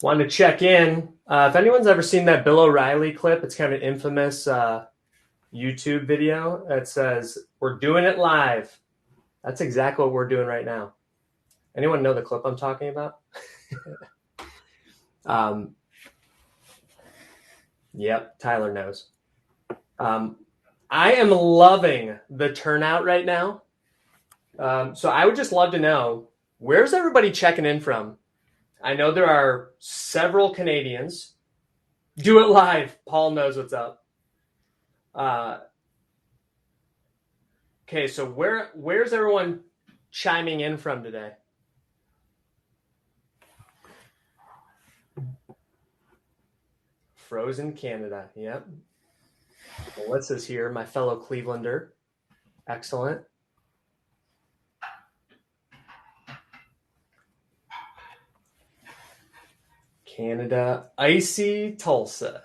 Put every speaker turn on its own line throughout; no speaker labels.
Wanted to check in. If anyone's ever seen that Bill O'Reilly clip, it's kind of an infamous YouTube video that says, "We're doing it live." That's exactly what we're doing right now. Anyone know the clip I'm talking about? um, yep, Tyler knows. I am loving the turnout right now. So I would just love to know, where's everybody checking in from? I know there are several Canadians. Do it live. Paul knows what's up. Okay, so where's everyone chiming in from today? Frozen Canada. Yep. Melissa's here, my fellow Clevelander. Excellent. Canada, icy Tulsa.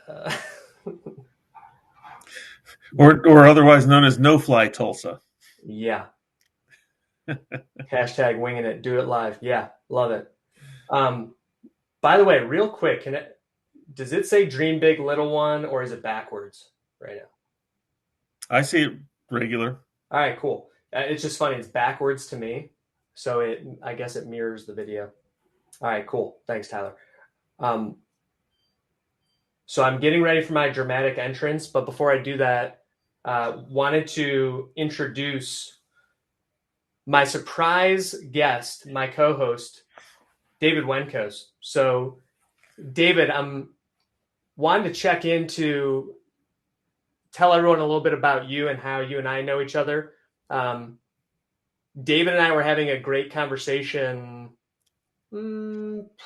Or otherwise known as No Fly Tulsa.
Yeah. Hashtag winging it. Do it live. Yeah, love it. By the way, real quick, does it say dream big little one, or is it backwards right now?
I see it regular.
All right, cool. It's just funny. It's backwards to me, so I guess it mirrors the video. All right, cool. Thanks, Tyler. So I'm getting ready for my dramatic entrance, but before I do that, wanted to introduce my surprise guest, my co-host, David Wenkos. So, David, I'm wanting to check in to tell everyone a little bit about you and how you and I know each other. David and I were having a great conversation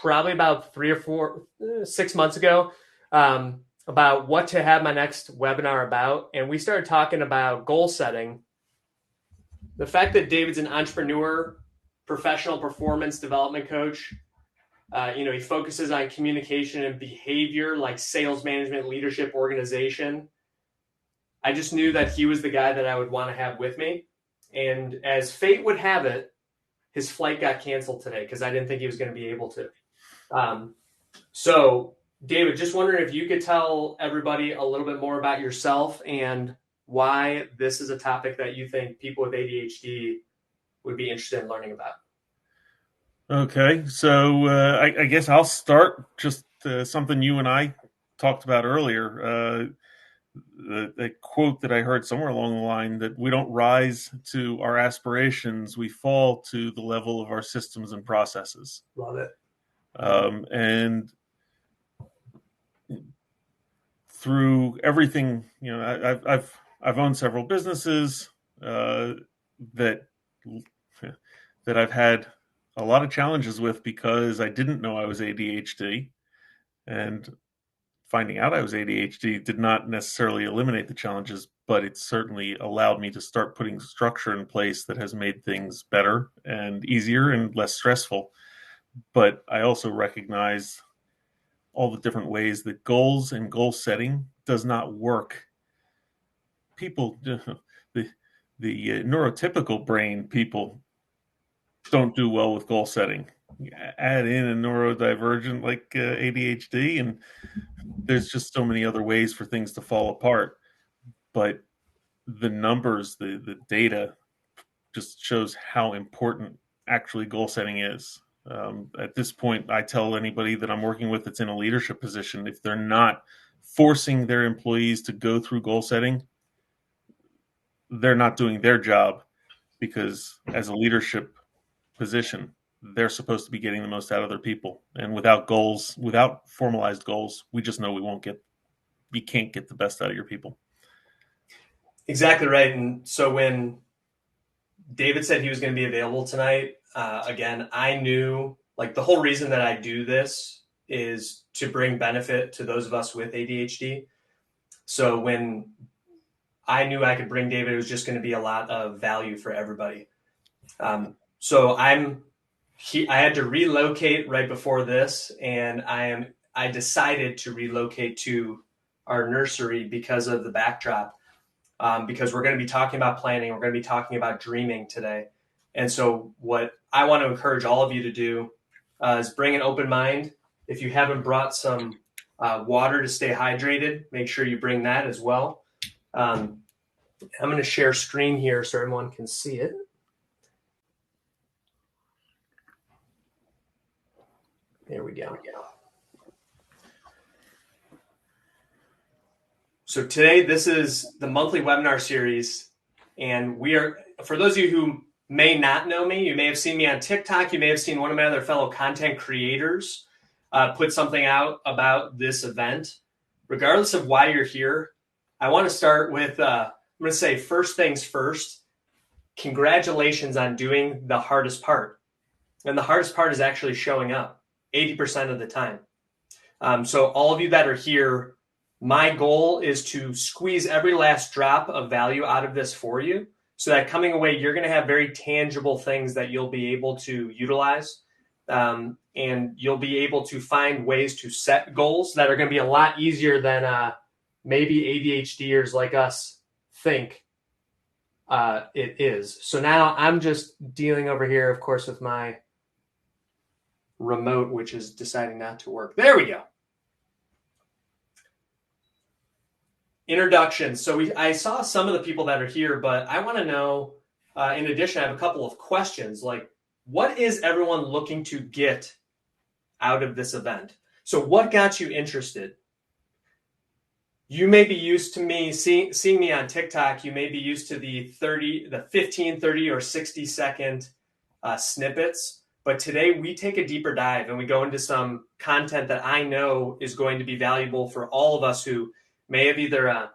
probably about 6 months ago about what to have my next webinar about. And we started talking about goal setting. The fact that David's an entrepreneur, professional performance development coach, he focuses on communication and behavior like sales management, leadership, organization. I just knew that he was the guy that I would want to have with me. And as fate would have it, his flight got canceled today because I didn't think he was going to be able to. So, David, just wondering if you could tell everybody a little bit more about yourself and why this is a topic that you think people with ADHD would be interested in learning about.
Okay, so I guess I'll start just something you and I talked about earlier. The quote that I heard somewhere along the line that we don't rise to our aspirations, we fall to the level of our systems and processes.
Love it.
And through everything, I've owned several businesses that I've had a lot of challenges with because I didn't know I was ADHD, and finding out I was ADHD did not necessarily eliminate the challenges, but it certainly allowed me to start putting structure in place that has made things better and easier and less stressful. But I also recognize all the different ways that goals and goal setting does not work. People, the neurotypical brain people don't do well with goal setting. Add in a neurodivergent like ADHD, and there's just so many other ways for things to fall apart. But the numbers, the data just shows how important actually goal setting is. At this point, I tell anybody that I'm working with that's in a leadership position, if they're not forcing their employees to go through goal setting, they're not doing their job, because as a leadership position, they're supposed to be getting the most out of their people. And without goals, without formalized goals, we just know you can't get the best out of your people.
Exactly right. And so when David said he was going to be available tonight, again, I knew like the whole reason that I do this is to bring benefit to those of us with ADHD. So when I knew I could bring David, it was just going to be a lot of value for everybody. So I had to relocate right before this, and I decided to relocate to our nursery because of the backdrop. Because we're going to be talking about planning, we're going to be talking about dreaming today. And so what I want to encourage all of you to do is bring an open mind. If you haven't brought some water to stay hydrated, make sure you bring that as well. I'm going to share screen here so everyone can see it. There we go. So today, this is the monthly webinar series, and we are, for those of you who may not know me, you may have seen me on TikTok, you may have seen one of my other fellow content creators put something out about this event. Regardless of why you're here, I want to start with, I'm going to say first things first, congratulations on doing the hardest part. And the hardest part is actually showing up 80% of the time. So all of you that are here, my goal is to squeeze every last drop of value out of this for you so that coming away, you're going to have very tangible things that you'll be able to utilize. And you'll be able to find ways to set goals that are going to be a lot easier than maybe ADHDers like us think it is. So now I'm just dealing over here, of course, with my remote, which is deciding not to work. There we go. Introduction. So I saw some of the people that are here, but I want to know, in addition, I have a couple of questions, like what is everyone looking to get out of this event? So what got you interested? You may be used to me seeing me on TikTok. You may be used to the 15, 30, or 60-second snippets. But today we take a deeper dive and we go into some content that I know is going to be valuable for all of us who may have either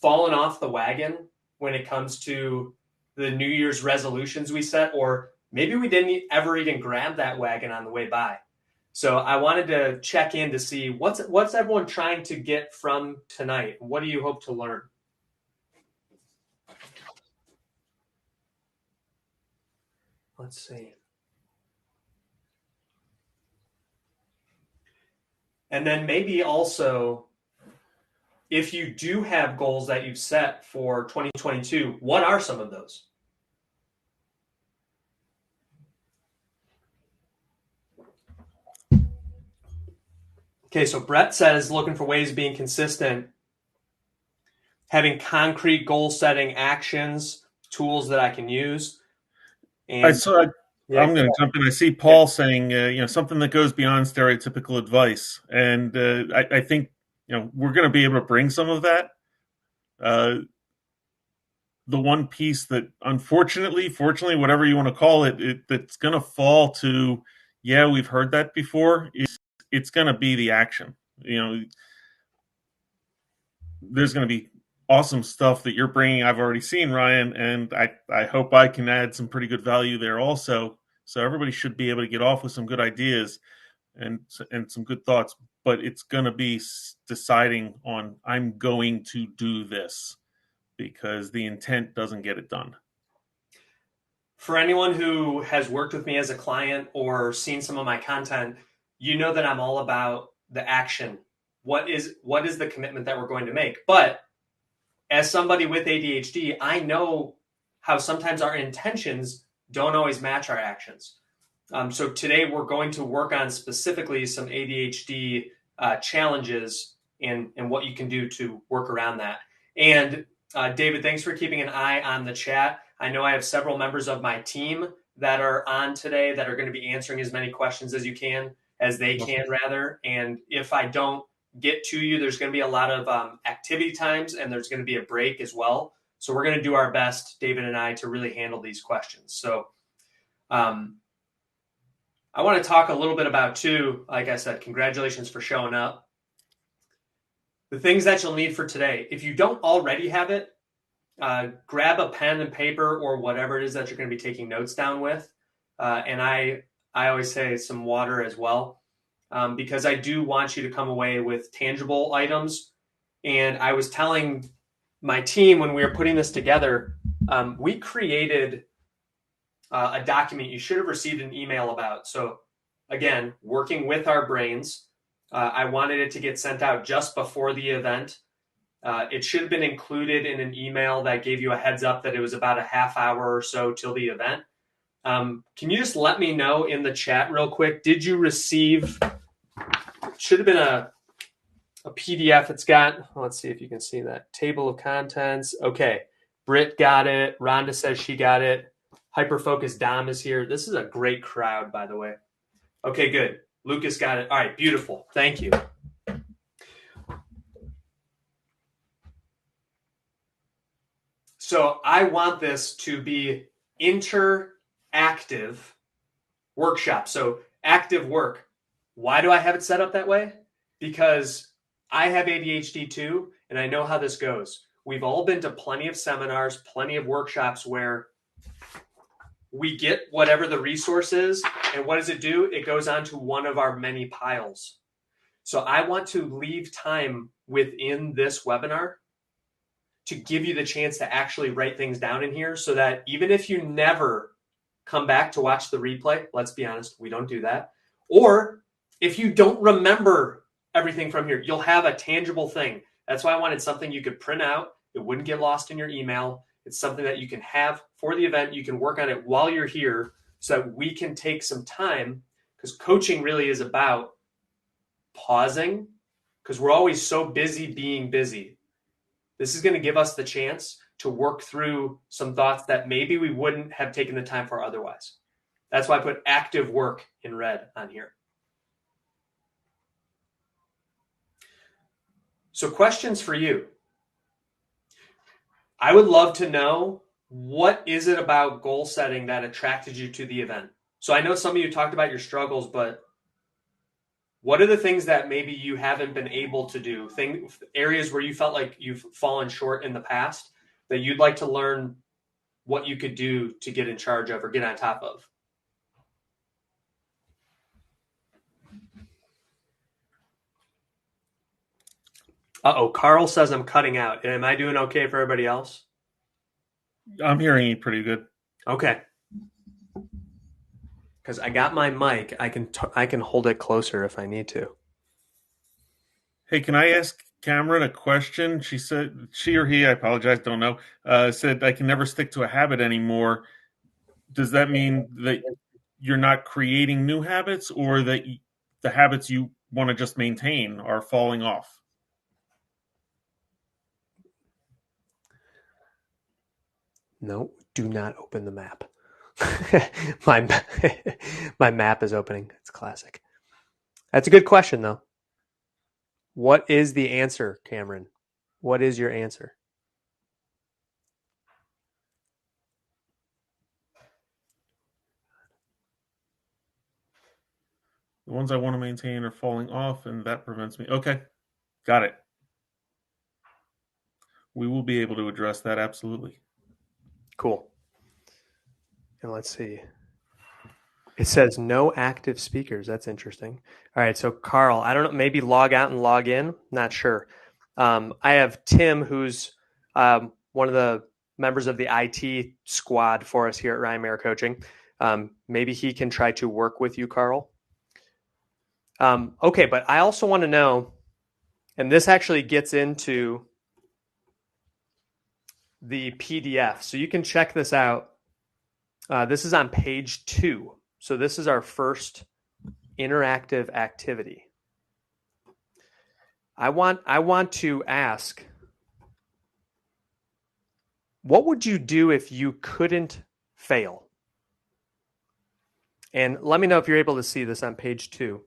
fallen off the wagon when it comes to the New Year's resolutions we set, or maybe we didn't ever even grab that wagon on the way by. So I wanted to check in to see what's everyone trying to get from tonight. What do you hope to learn? Let's see. And then maybe also, if you do have goals that you've set for 2022, what are some of those? Okay, so Brett says looking for ways of being consistent, having concrete goal setting actions, tools that I can use. And
I'm going to jump in. I see Paul saying, something that goes beyond stereotypical advice, and I think we're going to be able to bring some of that. The one piece that, unfortunately, fortunately, whatever you want to call it, that's going to fall to, yeah, we've heard that before. It's going to be the action. There's going to be awesome stuff that you're bringing. I've already seen, Ryan, and I hope I can add some pretty good value there also. So everybody should be able to get off with some good ideas and some good thoughts. But it's going to be deciding on, I'm going to do this, because the intent doesn't get it done.
For anyone who has worked with me as a client or seen some of my content, you know that I'm all about the action. What is the commitment that we're going to make? But as somebody with ADHD, I know how sometimes our intentions don't always match our actions. So today we're going to work on specifically some ADHD challenges and what you can do to work around that. And David, thanks for keeping an eye on the chat. I know I have several members of my team that are on today that are going to be answering as many questions as they can rather. And if I don't get to you, there's going to be a lot of activity times, and there's going to be a break as well. So we're going to do our best, David and I, to really handle these questions. So I want to talk a little bit about, too, like I said, congratulations for showing up. The things that you'll need for today. If you don't already have it, grab a pen and paper or whatever it is that you're going to be taking notes down with. And I always say some water as well, because I do want you to come away with tangible items. And I was telling my team when we were putting this together, we created a document you should have received an email about. So again, working with our brains, I wanted it to get sent out just before the event. It should have been included in an email that gave you a heads up that it was about a half hour or so till the event. Can you just let me know in the chat real quick? Did you receive should have been a PDF. It's got, let's see if you can see that, table of contents. Okay, Britt got it. Rhonda says she got it. Hyperfocus Dom is here. This is a great crowd, by the way. Okay, good. Lucas got it. All right, beautiful. Thank you. So I want this to be interactive workshop. So active work. Why do I have it set up that way? Because I have ADHD too, and I know how this goes. We've all been to plenty of seminars, plenty of workshops where we get whatever the resource is, and what does it do? It goes onto one of our many piles. So I want to leave time within this webinar to give you the chance to actually write things down in here so that even if you never come back to watch the replay, let's be honest, we don't do that. Or if you don't remember everything from here, you'll have a tangible thing. That's why I wanted something you could print out. It wouldn't get lost in your email. It's something that you can have for the event. You can work on it while you're here so that we can take some time, because coaching really is about pausing, because we're always so busy being busy. This is going to give us the chance to work through some thoughts that maybe we wouldn't have taken the time for otherwise. That's why I put active work in red on here. So questions for you. I would love to know, what is it about goal setting that attracted you to the event? So I know some of you talked about your struggles, but what are the things that maybe you haven't been able to do? Areas where you felt like you've fallen short in the past that you'd like to learn what you could do to get in charge of or get on top of? Uh-oh, Carl says I'm cutting out. Am I doing okay for everybody else?
I'm hearing you pretty good.
Okay. Because I got my mic. I can hold it closer if I need to.
Hey, can I ask Cameron a question? She said, she or he, I apologize, don't know, said, I can never stick to a habit anymore. Does that mean that you're not creating new habits, or that the habits you want to just maintain are falling off?
No, do not open the map. my map is opening. It's classic. That's a good question, though. What is the answer, Cameron? What is your answer?
The ones I want to maintain are falling off, and that prevents me. Okay, got it. We will be able to address that, absolutely.
Cool. And let's see. It says no active speakers. That's interesting. All right, so Carl, I don't know, maybe log out and log in. Not sure. I have Tim, who's one of the members of the IT squad for us here at Ryan Mayer Coaching. Maybe he can try to work with you, Carl. Okay, but I also want to know, and this actually gets into the PDF. So you can check this out. This is on page 2. So this is our first interactive activity. I want to ask, what would you do if you couldn't fail? And let me know if you're able to see this on page 2.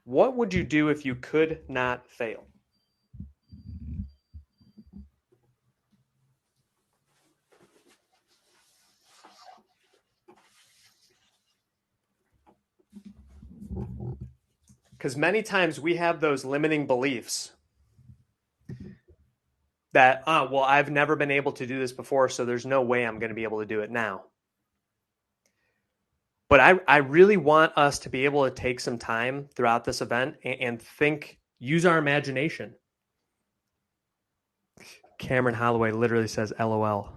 What would you do if you could not fail? Because many times we have those limiting beliefs that, well, I've never been able to do this before, so there's no way I'm going to be able to do it now. But I really want us to be able to take some time throughout this event and think, use our imagination. Cameron Holloway literally says, LOL.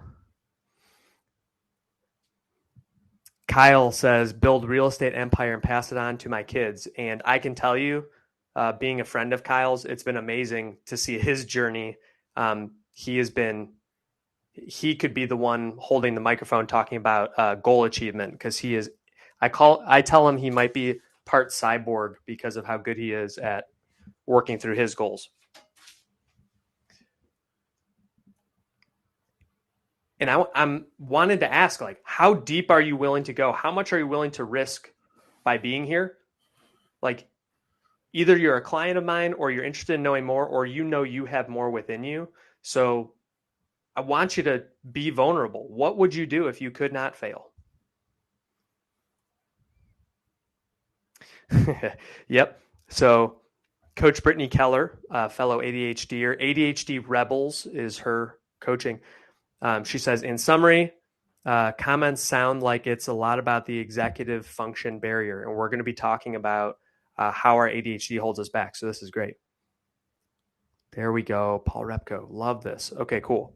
Kyle says, build real estate empire and pass it on to my kids. And I can tell you, being a friend of Kyle's, it's been amazing to see his journey. He could be the one holding the microphone talking about goal achievement, because he is, I tell him he might be part cyborg because of how good he is at working through his goals. And I'm wanted to ask, like, how deep are you willing to go? How much are you willing to risk by being here? Like, either you're a client of mine or you're interested in knowing more, or you have more within you. So I want you to be vulnerable. What would you do if you could not fail? Yep. So Coach Brittany Keller, fellow ADHDer, ADHD Rebels is her coaching. She says, in summary, comments sound like it's a lot about the executive function barrier. And we're going to be talking about how our ADHD holds us back. So this is great. There we go. Paul Repko. Love this. Okay, cool.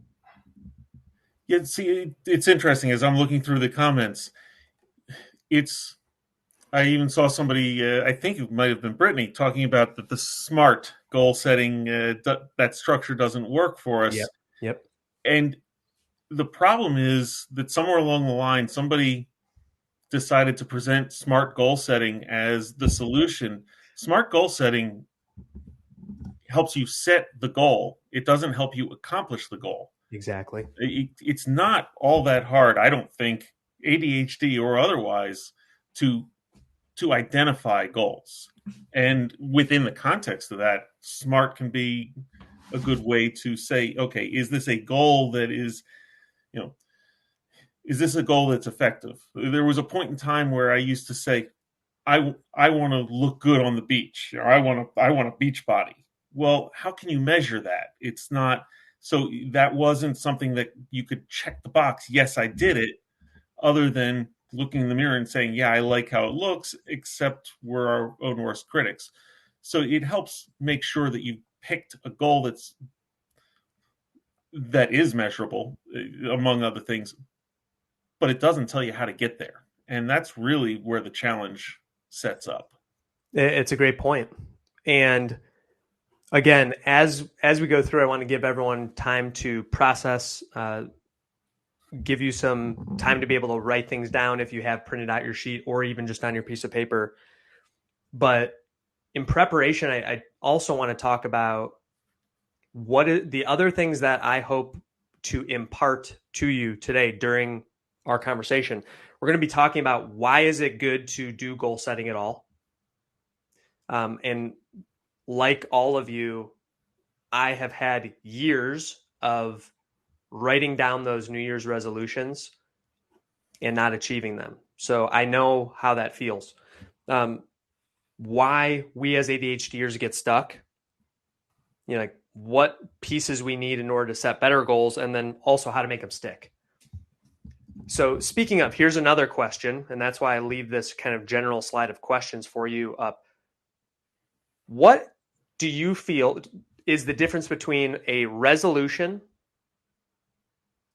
Yeah, see, it's interesting as I'm looking through the comments. I even saw somebody, I think it might have been Brittany, talking about that the SMART goal setting, that structure doesn't work for us.
Yep.
And the problem is that somewhere along the line, somebody decided to present SMART goal setting as the solution. SMART goal setting helps you set the goal. It doesn't help you accomplish the goal.
Exactly.
It's not all that hard, I don't think, ADHD or otherwise, to identify goals. And within the context of that, SMART can be a good way to say, okay, is this a goal that is, is this a goal that's effective? There was a point in time where I used to say, I want to look good on the beach, or I want a beach body. Well, how can you measure that? It's not, so that wasn't something that you could check the box. Yes, I did it, other than looking in the mirror and saying, yeah, I like how it looks, except we're our own worst critics. So it helps make sure that you've picked a goal that is measurable, among other things, but it doesn't tell you how to get there. And that's really where the challenge sets up.
It's a great point. And again, as we go through, I want to give everyone time to process, give you some time to be able to write things down if you have printed out your sheet or even just on your piece of paper. But in preparation, I also want to talk about what is the other things that I hope to impart to you today during our conversation. We're going to be talking about why is it good to do goal setting at all. And like all of you, I have had years of writing down those New Year's resolutions and not achieving them. So I know how that feels. Why we as ADHDers get stuck, like what pieces we need in order to set better goals, and then also how to make them stick. So speaking of, here's another question, and that's why I leave this kind of general slide of questions for you up. What do you feel is the difference between a resolution,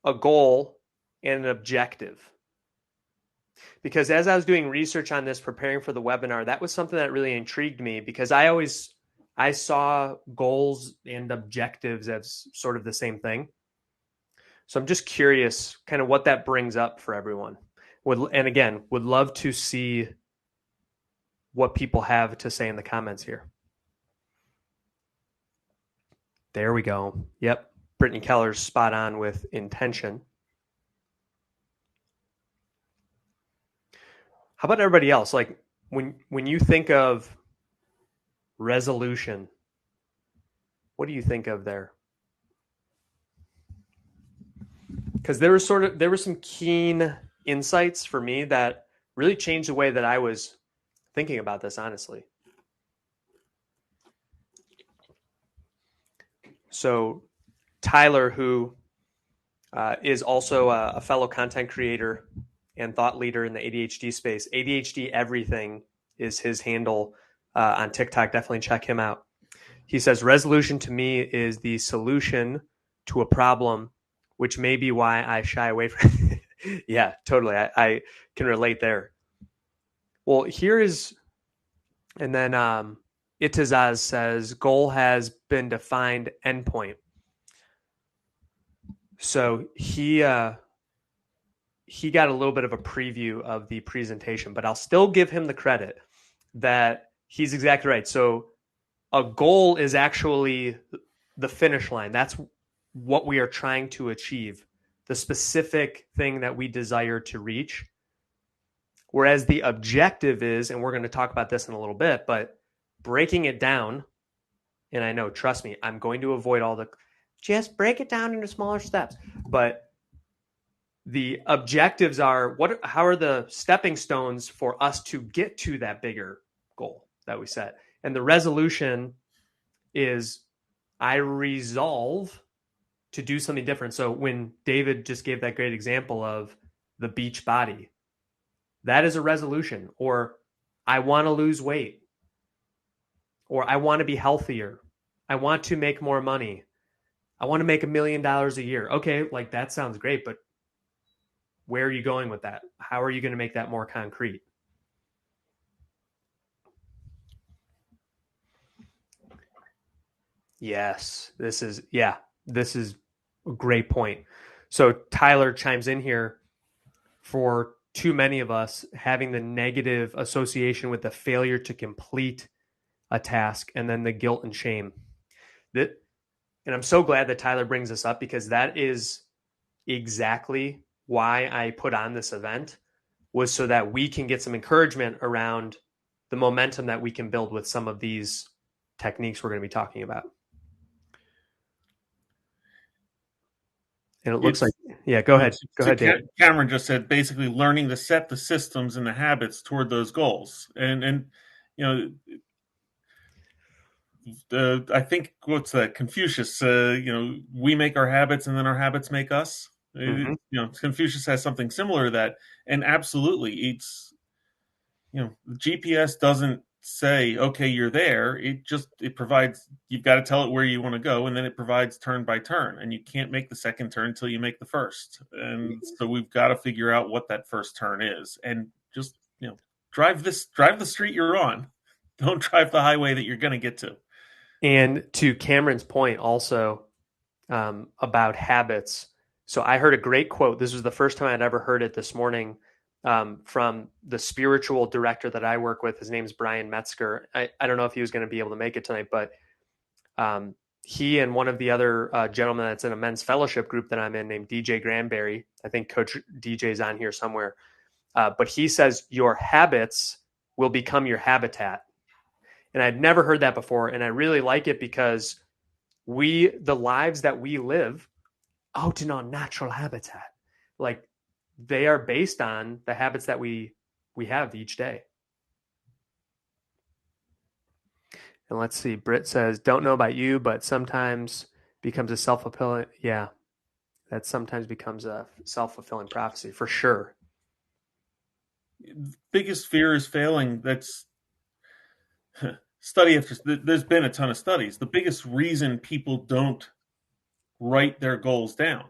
a goal, and an objective? Because as I was doing research on this, preparing for the webinar, that was something that really intrigued me, because I saw goals and objectives as sort of the same thing. So I'm just curious kind of what that brings up for everyone. And again, would love to see what people have to say in the comments here. There we go. Yep. Brittany Keller's spot on with intention. How about everybody else? Like when you think of resolution, what do you think of there? Because there were some keen insights for me that really changed the way that I was thinking about this, honestly. So Tyler, who is also a fellow content creator and thought leader in the ADHD space, ADHD Everything is his handle on TikTok. Definitely check him out. He says, resolution to me is the solution to a problem, which may be why I shy away from it. Yeah, totally. I can relate there. Well, here is, and then Itazaz says, goal has been defined, endpoint. So he got a little bit of a preview of the presentation, but I'll still give him the credit. that he's exactly right. So a goal is actually the finish line. That's what we are trying to achieve, the specific thing that we desire to reach. Whereas the objective is, and we're going to talk about this in a little bit, but breaking it down. And I know, trust me, I'm going to avoid all the just break it down into smaller steps. But the objectives are how are the stepping stones for us to get to that bigger goal that we set. And the resolution is I resolve to do something different. So when David just gave that great example of the beach body, that is a resolution. Or I want to lose weight, or I want to be healthier, I want to make more money, I want to make $1 million a year. Okay, like that sounds great, but where are you going with that? How are you going to make that more concrete? Yes, this is a great point. So Tyler chimes in here. For too many of us, having the negative association with the failure to complete a task and then the guilt and shame. And I'm so glad that Tyler brings this up, because that is exactly why I put on this event, was so that we can get some encouragement around the momentum that we can build with some of these techniques we're going to be talking about. And it looks like, yeah, go ahead. Go ahead, David.
Cameron just said basically learning to set the systems and the habits toward those goals. And I think what's that? Confucius, we make our habits and then our habits make us.
Mm-hmm.
Confucius has something similar to that. And absolutely, it's, the GPS doesn't say, okay, you're there. It provides, you've got to tell it where you want to go, and then it provides turn by turn, and you can't make the second turn until you make the first. And so we've got to figure out what that first turn is, and just drive the street you're on. Don't drive the highway that you're going to get to.
And to Cameron's point also, about habits. So I heard a great quote. This was the first time I'd ever heard it this morning, from the spiritual director that I work with. His name's Brian Metzger. I don't know if he was going to be able to make it tonight, but he and one of the other gentlemen that's in a men's fellowship group that I'm in, named DJ Granberry. I think Coach DJ's on here somewhere. But he says your habits will become your habitat. And I'd never heard that before. And I really like it, because the lives that we live out in our natural habitat, like they are based on the habits that we have each day. And let's see, Britt says, don't know about you, but sometimes becomes a self-fulfilling. Yeah, that sometimes becomes a self-fulfilling prophecy for sure.
Biggest fear is failing. That's study after, there's been a ton of studies. The biggest reason people don't write their goals down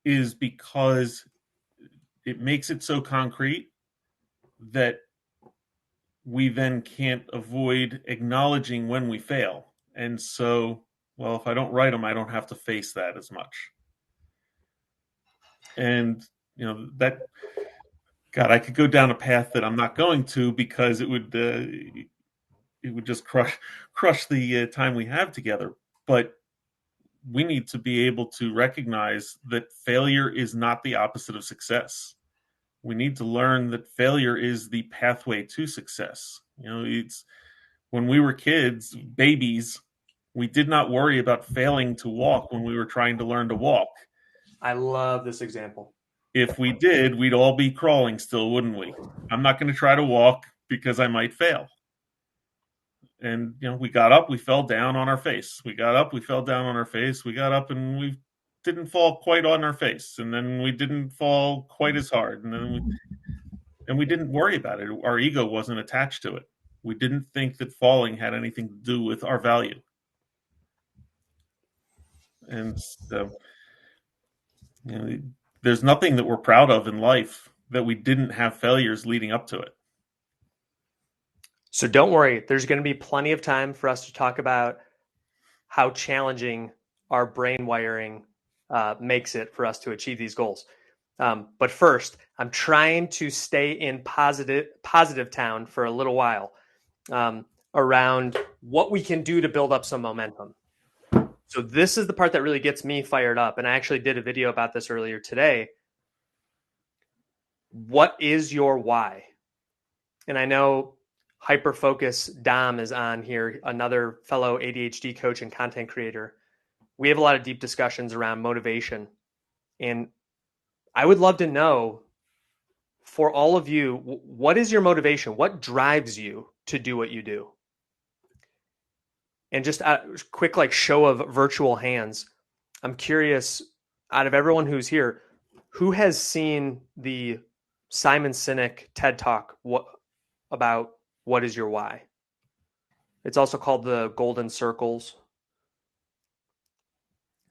is because it makes it so concrete that we then can't avoid acknowledging when we fail. And so, well, if I don't write them, I don't have to face that as much. And, that, God, I could go down a path that I'm not going to, because it would just crush the time we have together. But we need to be able to recognize that failure is not the opposite of success. We need to learn that failure is the pathway to success. It's when we were kids, babies, we did not worry about failing to walk when we were trying to learn to walk.
I love this example.
If we did, we'd all be crawling still, wouldn't we? I'm not going to try to walk because I might fail. And, we got up, we fell down on our face. We got up, we fell down on our face. We got up and we didn't fall quite on our face. And then we didn't fall quite as hard. And then we didn't worry about it. Our ego wasn't attached to it. We didn't think that falling had anything to do with our value. And there's nothing that we're proud of in life that we didn't have failures leading up to it.
So don't worry, there's going to be plenty of time for us to talk about how challenging our brain wiring makes it for us to achieve these goals. But first, I'm trying to stay in positive town for a little while. around what we can do to build up some momentum. So this is the part that really gets me fired up. And I actually did a video about this earlier today. What is your why? And I know Hyperfocus Dom is on here, another fellow ADHD coach and content creator. We have a lot of deep discussions around motivation. And I would love to know, for all of you, what is your motivation? What drives you to do what you do? And just a quick show of virtual hands. I'm curious, out of everyone who's here, who has seen the Simon Sinek TED Talk about what is your why? It's also called the Golden Circles.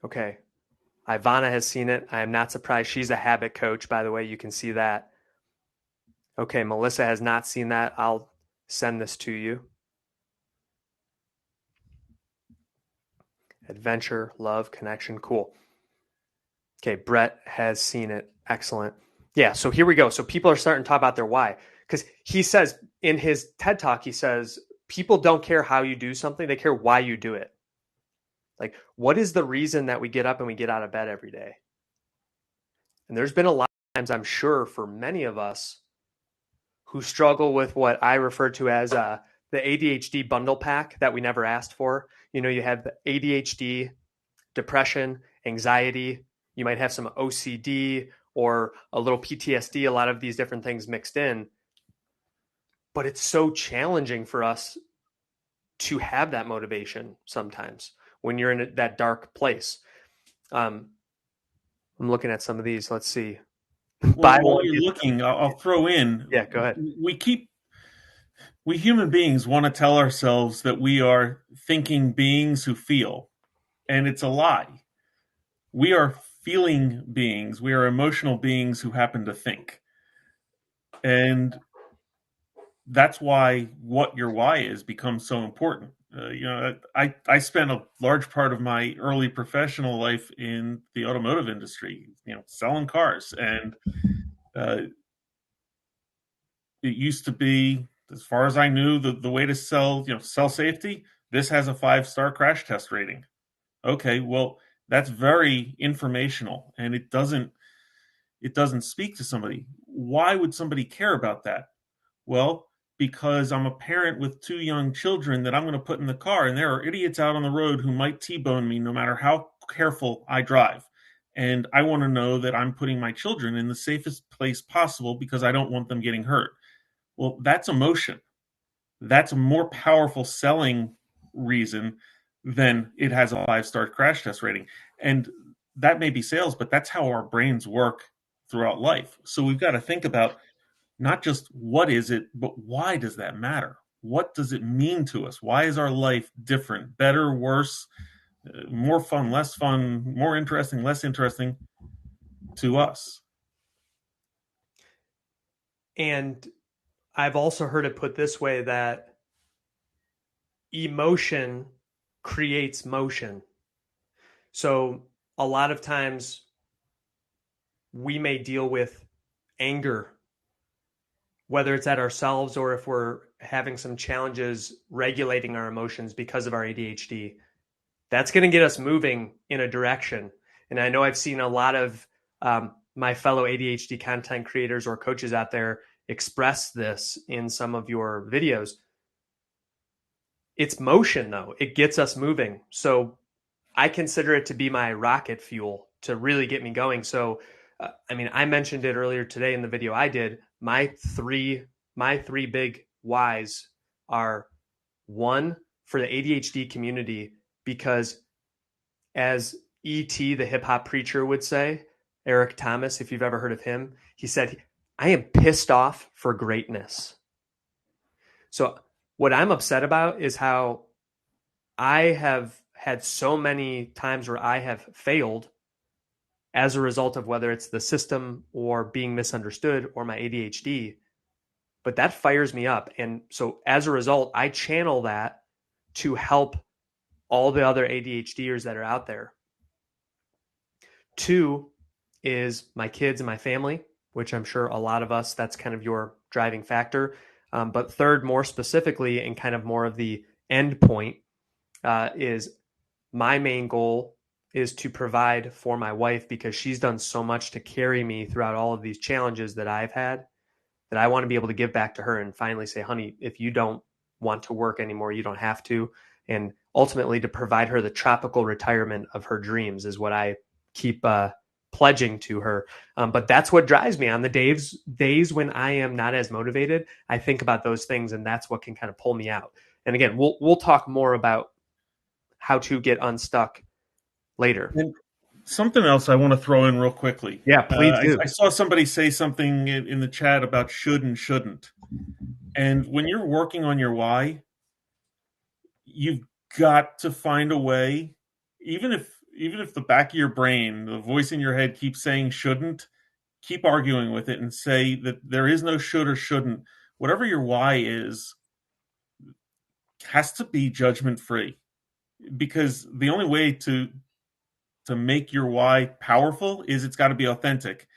Okay. Ivana has seen it. I am not surprised. She's a habit coach, by the way. You can see that. Okay, Melissa has not seen that. I'll send this to you. Adventure, love, connection. Cool. Okay, Brett has seen it. Excellent. Yeah, so here we go. So people are starting to talk about their why. Because he says in his TED Talk, he says, people don't care how you do something. They care why you do it. Like, what is the reason that we get up and we get out of bed every day? And there's been a lot of times, I'm sure, for many of us who struggle with what I refer to as the ADHD bundle pack that we never asked for. You know, you have the ADHD, depression, anxiety. You might have some OCD or a little PTSD, a lot of these different things mixed in. But it's so challenging for us to have that motivation sometimes when you're in that dark place. I'm looking at some of these. Let's see.
Well, while you're looking, I'll throw in.
Yeah, go ahead.
We human beings want to tell ourselves that we are thinking beings who feel, and it's a lie. We are feeling beings. We are emotional beings who happen to think. And that's why what your why is becomes so important. I spent a large part of my early professional life in the automotive industry, selling cars. And it used to be, as far as I knew, the way to sell safety. This has a 5-star crash test rating. Okay, well, that's very informational, and it doesn't speak to somebody. Why would somebody care about that? Well, because I'm a parent with 2 young children that I'm going to put in the car, and there are idiots out on the road who might T-bone me no matter how careful I drive. And I want to know that I'm putting my children in the safest place possible because I don't want them getting hurt. Well, that's emotion. That's a more powerful selling reason than it has a 5-star crash test rating. And that may be sales, but that's how our brains work throughout life. So we've got to think about not just what is it, but why does that matter? What does it mean to us? Why is our life different, better, worse, more fun, less fun, more interesting, less interesting to us?
And I've also heard it put this way, that emotion creates motion. So a lot of times we may deal with anger, whether it's at ourselves or if we're having some challenges regulating our emotions because of our ADHD. That's going to get us moving in a direction. And I know I've seen a lot of my fellow ADHD content creators or coaches out there express this in some of your videos. It's motion, though. It gets us moving. So I consider it to be my rocket fuel to really get me going. So, I mentioned it earlier today in the video I did. My three big whys are: one, for the ADHD community, because as E.T., the hip hop preacher, would say, Eric Thomas, if you've ever heard of him, he said, I am pissed off for greatness. So what I'm upset about is how I have had so many times where I have failed as a result of whether it's the system or being misunderstood or my ADHD, but that fires me up. And so as a result, I channel that to help all the other ADHDers that are out there. 2 is my kids and my family, which I'm sure a lot of us, that's kind of your driving factor. But third, more specifically, and kind of more of the end point, is my main goal is to provide for my wife, because she's done so much to carry me throughout all of these challenges that I've had, that I want to be able to give back to her and finally say, honey, if you don't want to work anymore, you don't have to. And ultimately to provide her the tropical retirement of her dreams is what I keep pledging to her. But that's what drives me on the days when I am not as motivated. I think about those things, and that's what can kind of pull me out. And again, we'll talk more about how to get unstuck later.
And something else I want to throw in real quickly.
Yeah, please do.
I saw somebody say something in the chat about should and shouldn't. And when you're working on your why, you've got to find a way, even if the back of your brain, the voice in your head keeps saying shouldn't, keep arguing with it and say that there is no should or shouldn't. Whatever your why is has to be judgment free, because the only way to make your why powerful is it's got to be authentic.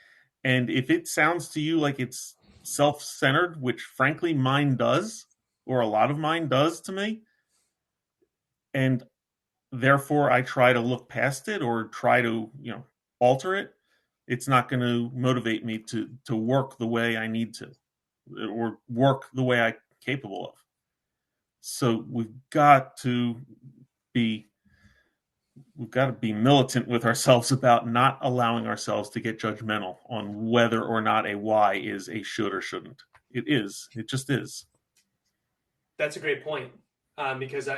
And if it sounds to you like it's self-centered, which frankly mine does, or a lot of mine does to me, and therefore I try to look past it or try to, alter it, it's not going to motivate me to work the way I need to, or work the way I'm capable of. So be we've got to be militant with ourselves about not allowing ourselves to get judgmental on whether or not a why is a should or shouldn't. It is. It just is.
That's a great point, because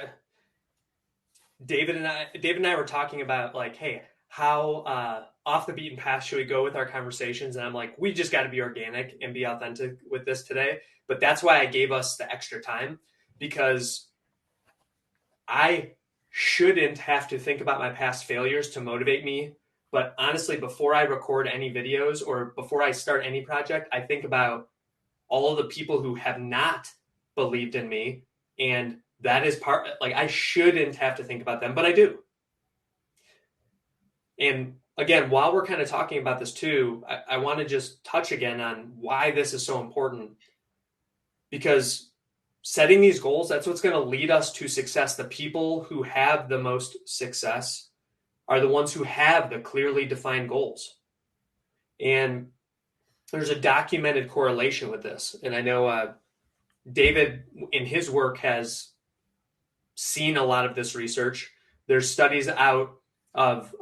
David and I were talking about, like, hey, how off the beaten path should we go with our conversations? And I'm like, we just got to be organic and be authentic with this today. But that's why I gave us the extra time, because I shouldn't have to think about my past failures to motivate me. But honestly, before I record any videos or before I start any project, I think about all of the people who have not believed in me. And that is part, like, I shouldn't have to think about them, but I do. And again, while we're kind of talking about this too, I want to just touch again on why this is so important. Because setting these goals, that's what's going to lead us to success. The people who have the most success are the ones who have the clearly defined goals. And there's a documented correlation with this. And I know David, in his work, has seen a lot of this research. There's studies out of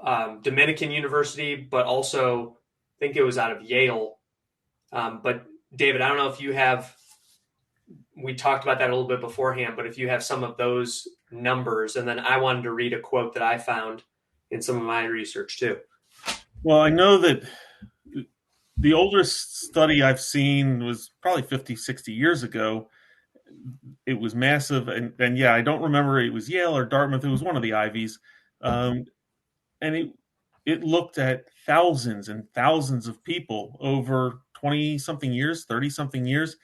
Dominican University, but also I think it was out of Yale. But David, I don't know if you have, we talked about that a little bit beforehand, but if you have some of those numbers, and then I wanted to read a quote that I found in some of my research too.
Well, I know that the oldest study I've seen was probably 50, 60 years ago. It was massive. And yeah, I don't remember it was Yale or Dartmouth. It was one of the Ivies. And it looked at thousands and thousands of people over 20 something years, 30 something years.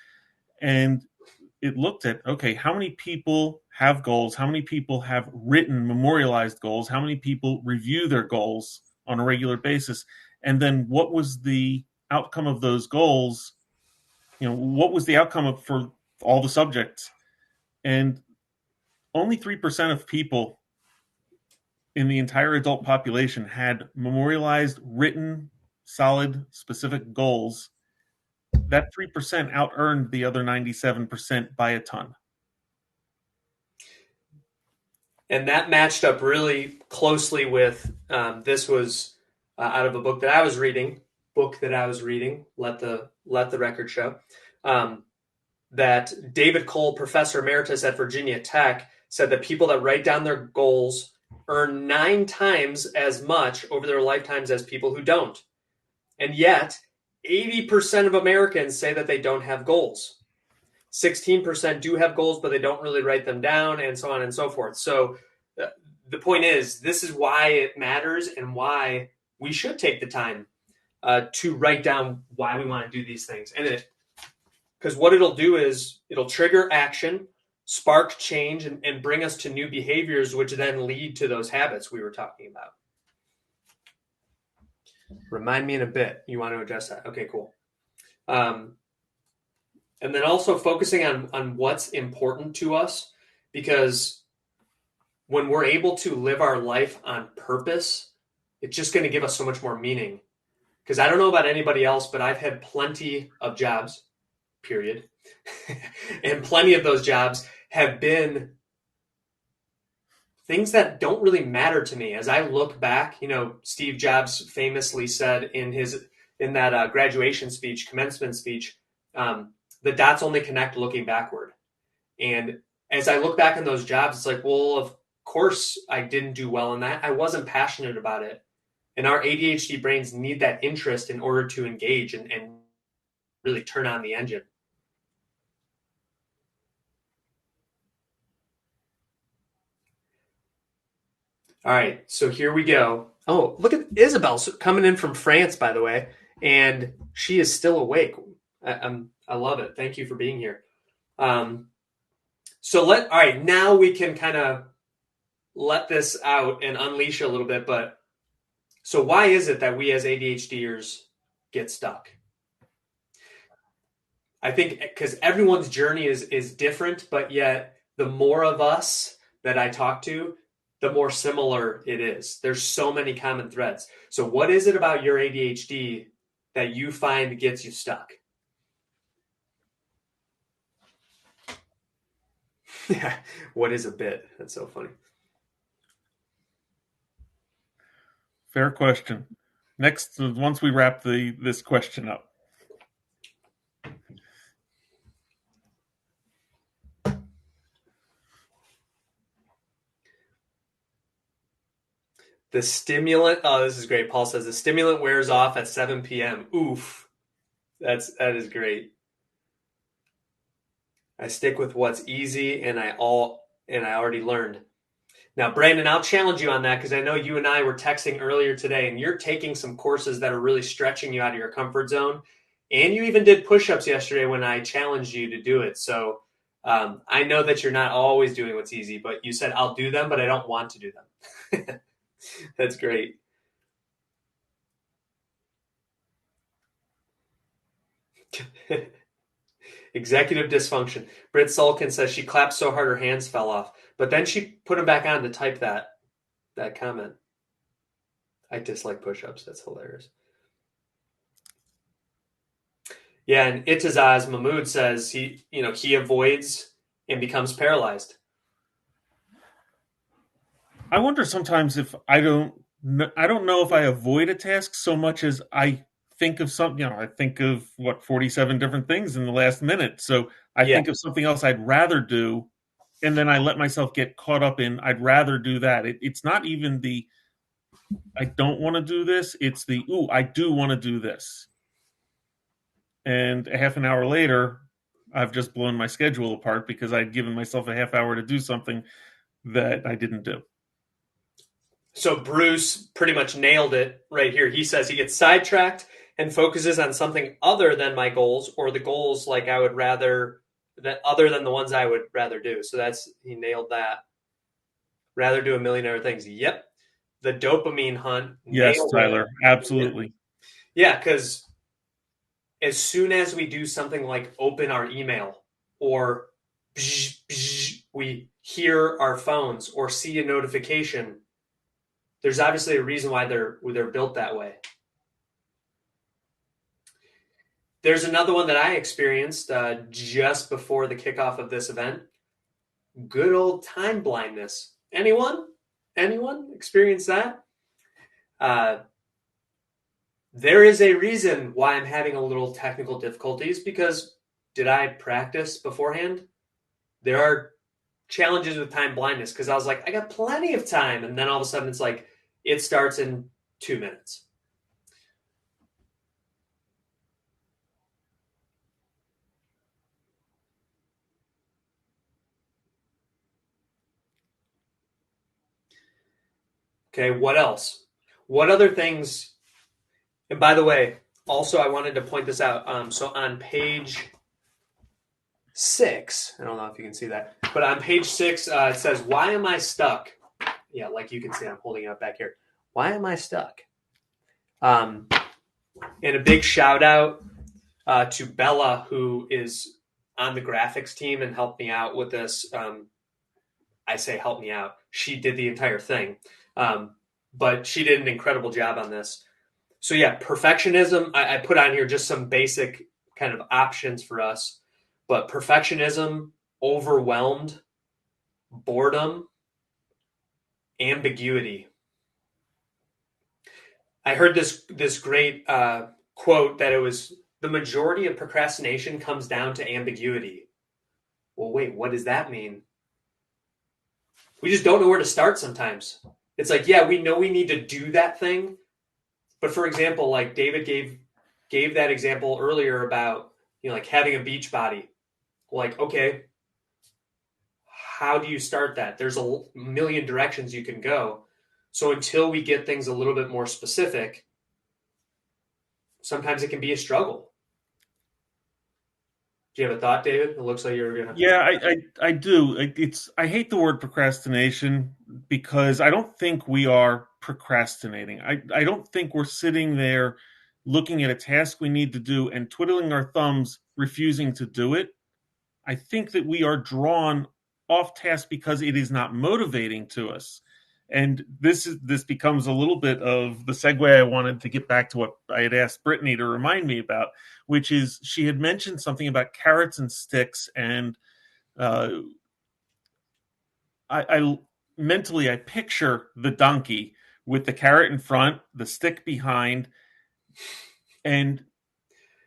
And it looked at, okay, how many people have goals? How many people have written memorialized goals? How many people review their goals on a regular basis? And then what was the outcome of those goals? What was the outcome for all the subjects? And only 3% of people in the entire adult population had memorialized, written, solid, specific goals. That 3% out earned the other 97% by a ton.
And that matched up really closely with, this was out of a book that I was reading, let the record show, that David Cole, professor emeritus at Virginia Tech, said that people that write down their goals earn 9 times as much over their lifetimes as people who don't. And yet, 80% of Americans say that they don't have goals. 16% do have goals, but they don't really write them down, and so on and so forth. So the point is, this is why it matters and why we should take the time to write down why we want to do these things. And because what it'll do is it'll trigger action, spark change, and bring us to new behaviors, which then lead to those habits we were talking about. Remind me in a bit. You want to address that? Okay, cool. And And then also focusing on what's important to us, because when we're able to live our life on purpose, it's just going to give us so much more meaning. Because I don't know about anybody else, but I've had plenty of jobs, period. And plenty of those jobs have been things that don't really matter to me. As I look back, Steve Jobs famously said in that graduation speech, commencement speech, the dots only connect looking backward. And as I look back on those jobs, it's like, well, of course I didn't do well in that. I wasn't passionate about it. And our ADHD brains need that interest in order to engage and really turn on the engine. All right, so here we go. Oh, look at Isabel coming in from France, by the way, and she is still awake. I love it. Thank you for being here. All right, now we can kind of let this out and unleash a little bit. But so why is it that we as ADHDers get stuck? I think because everyone's journey is different, but yet the more of us that I talk to, the more similar it is. There's so many common threads. So what is it about your ADHD that you find gets you stuck? Yeah. What is a bit? That's so funny.
Fair question. Next, once we wrap this question up.
The stimulant. Oh, this is great. Paul says the stimulant wears off at 7 p.m. Oof. That is great. I stick with what's easy, and I already learned. Now, Brandon, I'll challenge you on that because I know you and I were texting earlier today, and you're taking some courses that are really stretching you out of your comfort zone. And you even did push-ups yesterday when I challenged you to do it. So I know that you're not always doing what's easy, but you said, I'll do them, but I don't want to do them. That's great. Executive dysfunction. Britt Sulkin says she clapped so hard her hands fell off, but then she put them back on to type that comment. I dislike push-ups. That's hilarious. Yeah, and Itazaz Mahmood says he avoids and becomes paralyzed.
I wonder sometimes if I don't know if I avoid a task so much as I think of something. I think of 47 different things in the last minute. So I think of something else I'd rather do, and then I let myself get caught up in I'd rather do that. It's not even the I don't want to do this. It's the I do want to do this. And a half an hour later, I've just blown my schedule apart because I'd given myself a half hour to do something that I didn't do.
So Bruce pretty much nailed it right here. He says he gets sidetracked and focuses on something other than my goals, or the goals like I would rather that other than the ones I would rather do. So he nailed that. Rather do a million other things. Yep. The dopamine hunt.
Yes, Tyler. It. Absolutely.
Yeah, because as soon as we do something like open our email or we hear our phones or see a notification, there's obviously a reason why they're built that way. There's another one that I experienced just before the kickoff of this event. Good old time blindness. Anyone experience that? There is a reason why I'm having a little technical difficulties because did I practice beforehand? There are challenges with time blindness because I was like, I got plenty of time. And then all of a sudden it's like, it starts in 2 minutes. Okay, what else? What other things? And by the way, also I wanted to point this out. So on page 6, I don't know if you can see that, but on page 6, it says, why am I stuck? Yeah, like you can see, I'm holding it up back here. Why am I stuck? And a big shout out to Bella, who is on the graphics team and helped me out with this. I say help me out. She did the entire thing, but she did an incredible job on this. So yeah, perfectionism. I put on here just some basic kind of options for us, but perfectionism, overwhelmed, boredom, ambiguity. I heard this great quote that it was the majority of procrastination comes down to ambiguity. Well, wait, what does that mean? We just don't know where to start sometimes. It's like, yeah, we know we need to do that thing, but for example, like David gave that example earlier about, like having a beach body. Like, okay, how do you start that? There's a million directions you can go. So until we get things a little bit more specific, sometimes it can be a struggle. Do you have a thought, David? It looks like you're gonna.
Yeah, I do. I hate the word procrastination because I don't think we are procrastinating. I don't think we're sitting there looking at a task we need to do and twiddling our thumbs, refusing to do it. I think that we are drawn off task because it is not motivating to us. And this becomes a little bit of the segue I wanted to get back to what I had asked Brittany to remind me about, which is she had mentioned something about carrots and sticks, and uh, I mentally I picture the donkey with the carrot in front, the stick behind, and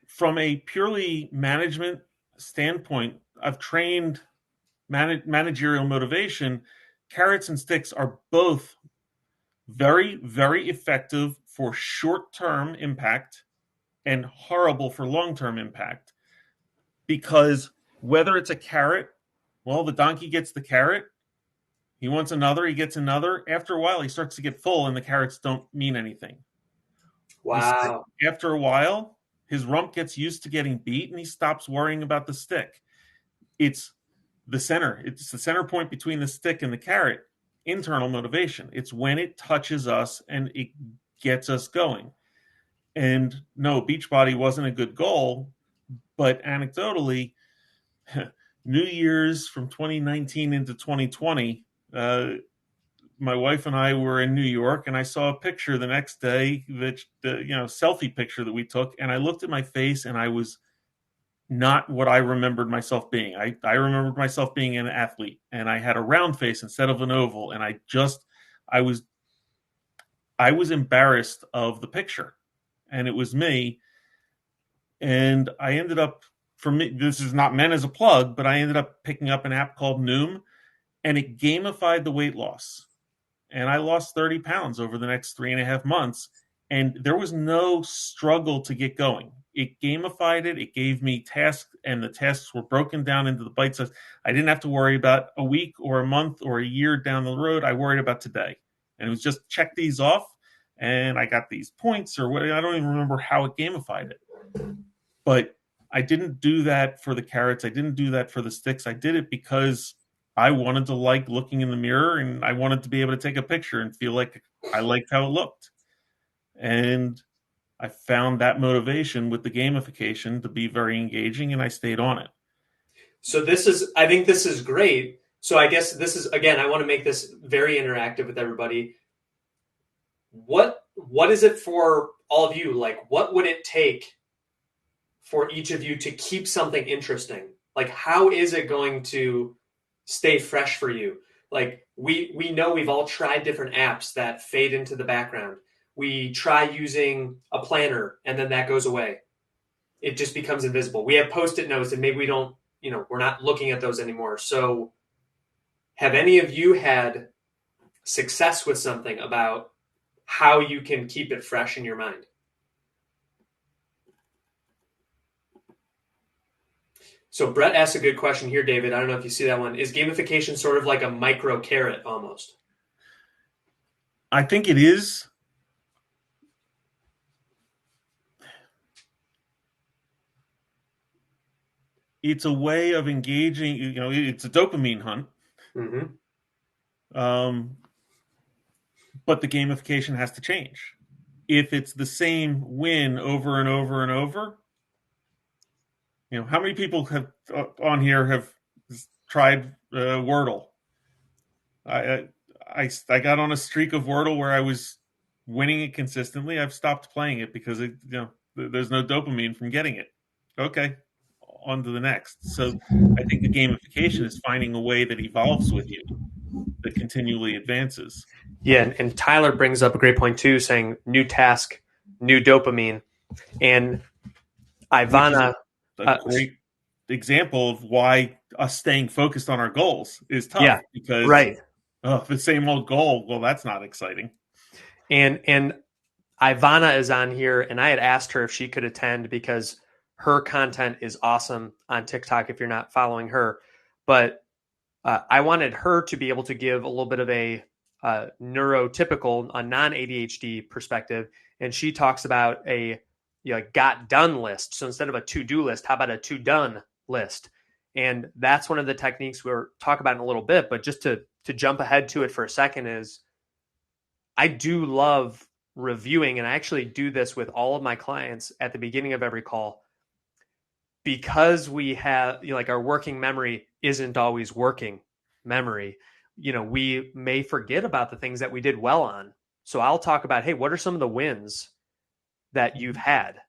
from a purely management standpoint, I've trained managerial motivation. Carrots and sticks are both very, very effective for short term impact and horrible for long term impact. Because whether it's a carrot, well, the donkey gets the carrot, he wants another, he gets another. After a while, he starts to get full, and the carrots don't mean anything. The stick,
Wow.
after a while, his rump gets used to getting beat, and he stops worrying about the stick. It's it's the center point between the stick and the carrot, internal motivation. It's when it touches us and it gets us going. And no, Beachbody wasn't a good goal, but anecdotally, New Year's from 2019 into 2020, my wife and I were in New York, and I saw a picture the next day, that selfie picture that we took, and I looked at my face, and I was not what I remembered myself being. I remembered myself being an athlete, and I had a round face instead of an oval, and I was I was embarrassed of the picture, and it was me. And I ended up, for me, this is not meant as a plug, but I ended up picking up an app called Noom, and it gamified the weight loss. And I lost 30 pounds over the next 3.5 months. And there was no struggle to get going. It gamified it. It gave me tasks, and the tasks were broken down into the bite size. I didn't have to worry about a week or a month or a year down the road. I worried about today. And it was just check these off, and I got these points, or what. I don't even remember how it gamified it. But I didn't do that for the carrots. I didn't do that for the sticks. I did it because I wanted to like looking in the mirror, and I wanted to be able to take a picture and feel like I liked how it looked. And I found that motivation with the gamification to be very engaging, and I stayed on it.
So I think this is great. So I guess this is, again, I want to make this very interactive with everybody. What is it for all of you? Like, what would it take for each of you to keep something interesting? Like, how is it going to stay fresh for you? Like, we know we've all tried different apps that fade into the background. We try using a planner, and then that goes away. It just becomes invisible. We have post-it notes, and maybe we don't, we're not looking at those anymore. So have any of you had success with something about how you can keep it fresh in your mind? So Brett asked a good question here, David. I don't know if you see that one. Is gamification sort of like a micro carrot almost?
I think it is. It's a way of engaging. It's a dopamine hunt.
Mm-hmm.
Um, but the gamification has to change. If it's the same win over and over and over, How many people have on here have tried Wordle? I, I got on a streak of Wordle where I was winning it consistently. I've stopped playing it because there's no dopamine from getting it. Okay, on to the next. So I think the gamification is finding a way that evolves with you, that continually advances.
Yeah, and Tyler brings up a great point too, saying new task, new dopamine, and
Which is
Ivana.
a
Uh,
great example of why us staying focused on our goals is
yeah,
tough because
right.
the same old goal, well, that's not exciting.
And Ivana is on here, and I had asked her if she could attend because her content is awesome on TikTok. If you're not following her, but I wanted her to be able to give a little bit of a neurotypical, a non ADHD perspective, and she talks about a got done list. So instead of a to do list, how about a to done list? And that's one of the techniques we'll talk about in a little bit. But just to jump ahead to it for a second is I do love reviewing, and I actually do this with all of my clients at the beginning of every call because we have like our working memory isn't always working memory. We may forget about the things that we did well on. So I'll talk about, hey, what are some of the wins that you've had?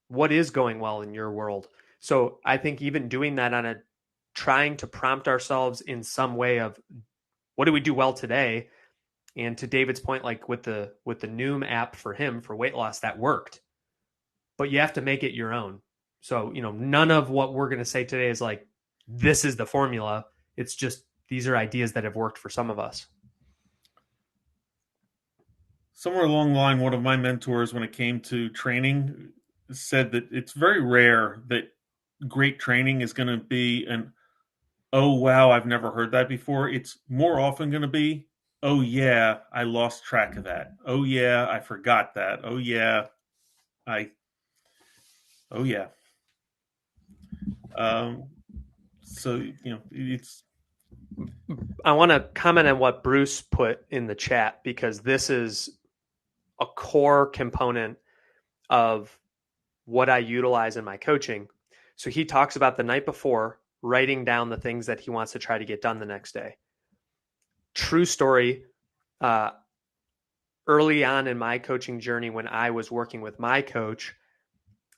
What is going well in your world? So I think even doing that on a trying to prompt ourselves in some way of what did we do well today? And to David's point, like with the Noom app for him for weight loss, that worked. But you have to make it your own. So, none of what we're going to say today is like, this is the formula. It's just these are ideas that have worked for some of us.
Somewhere along the line, one of my mentors, when it came to training, said that it's very rare that great training is going to be an, oh, wow, I've never heard that before. It's more often going to be, oh, yeah, I lost track of that. Oh, yeah, I forgot that. Oh, yeah, I, oh, yeah. Um, so, it's,
I want to comment on what Bruce put in the chat because this is a core component of what I utilize in my coaching. So he talks about the night before writing down the things that he wants to try to get done the next day. True story. Uh, Early on in my coaching journey, when I was working with my coach,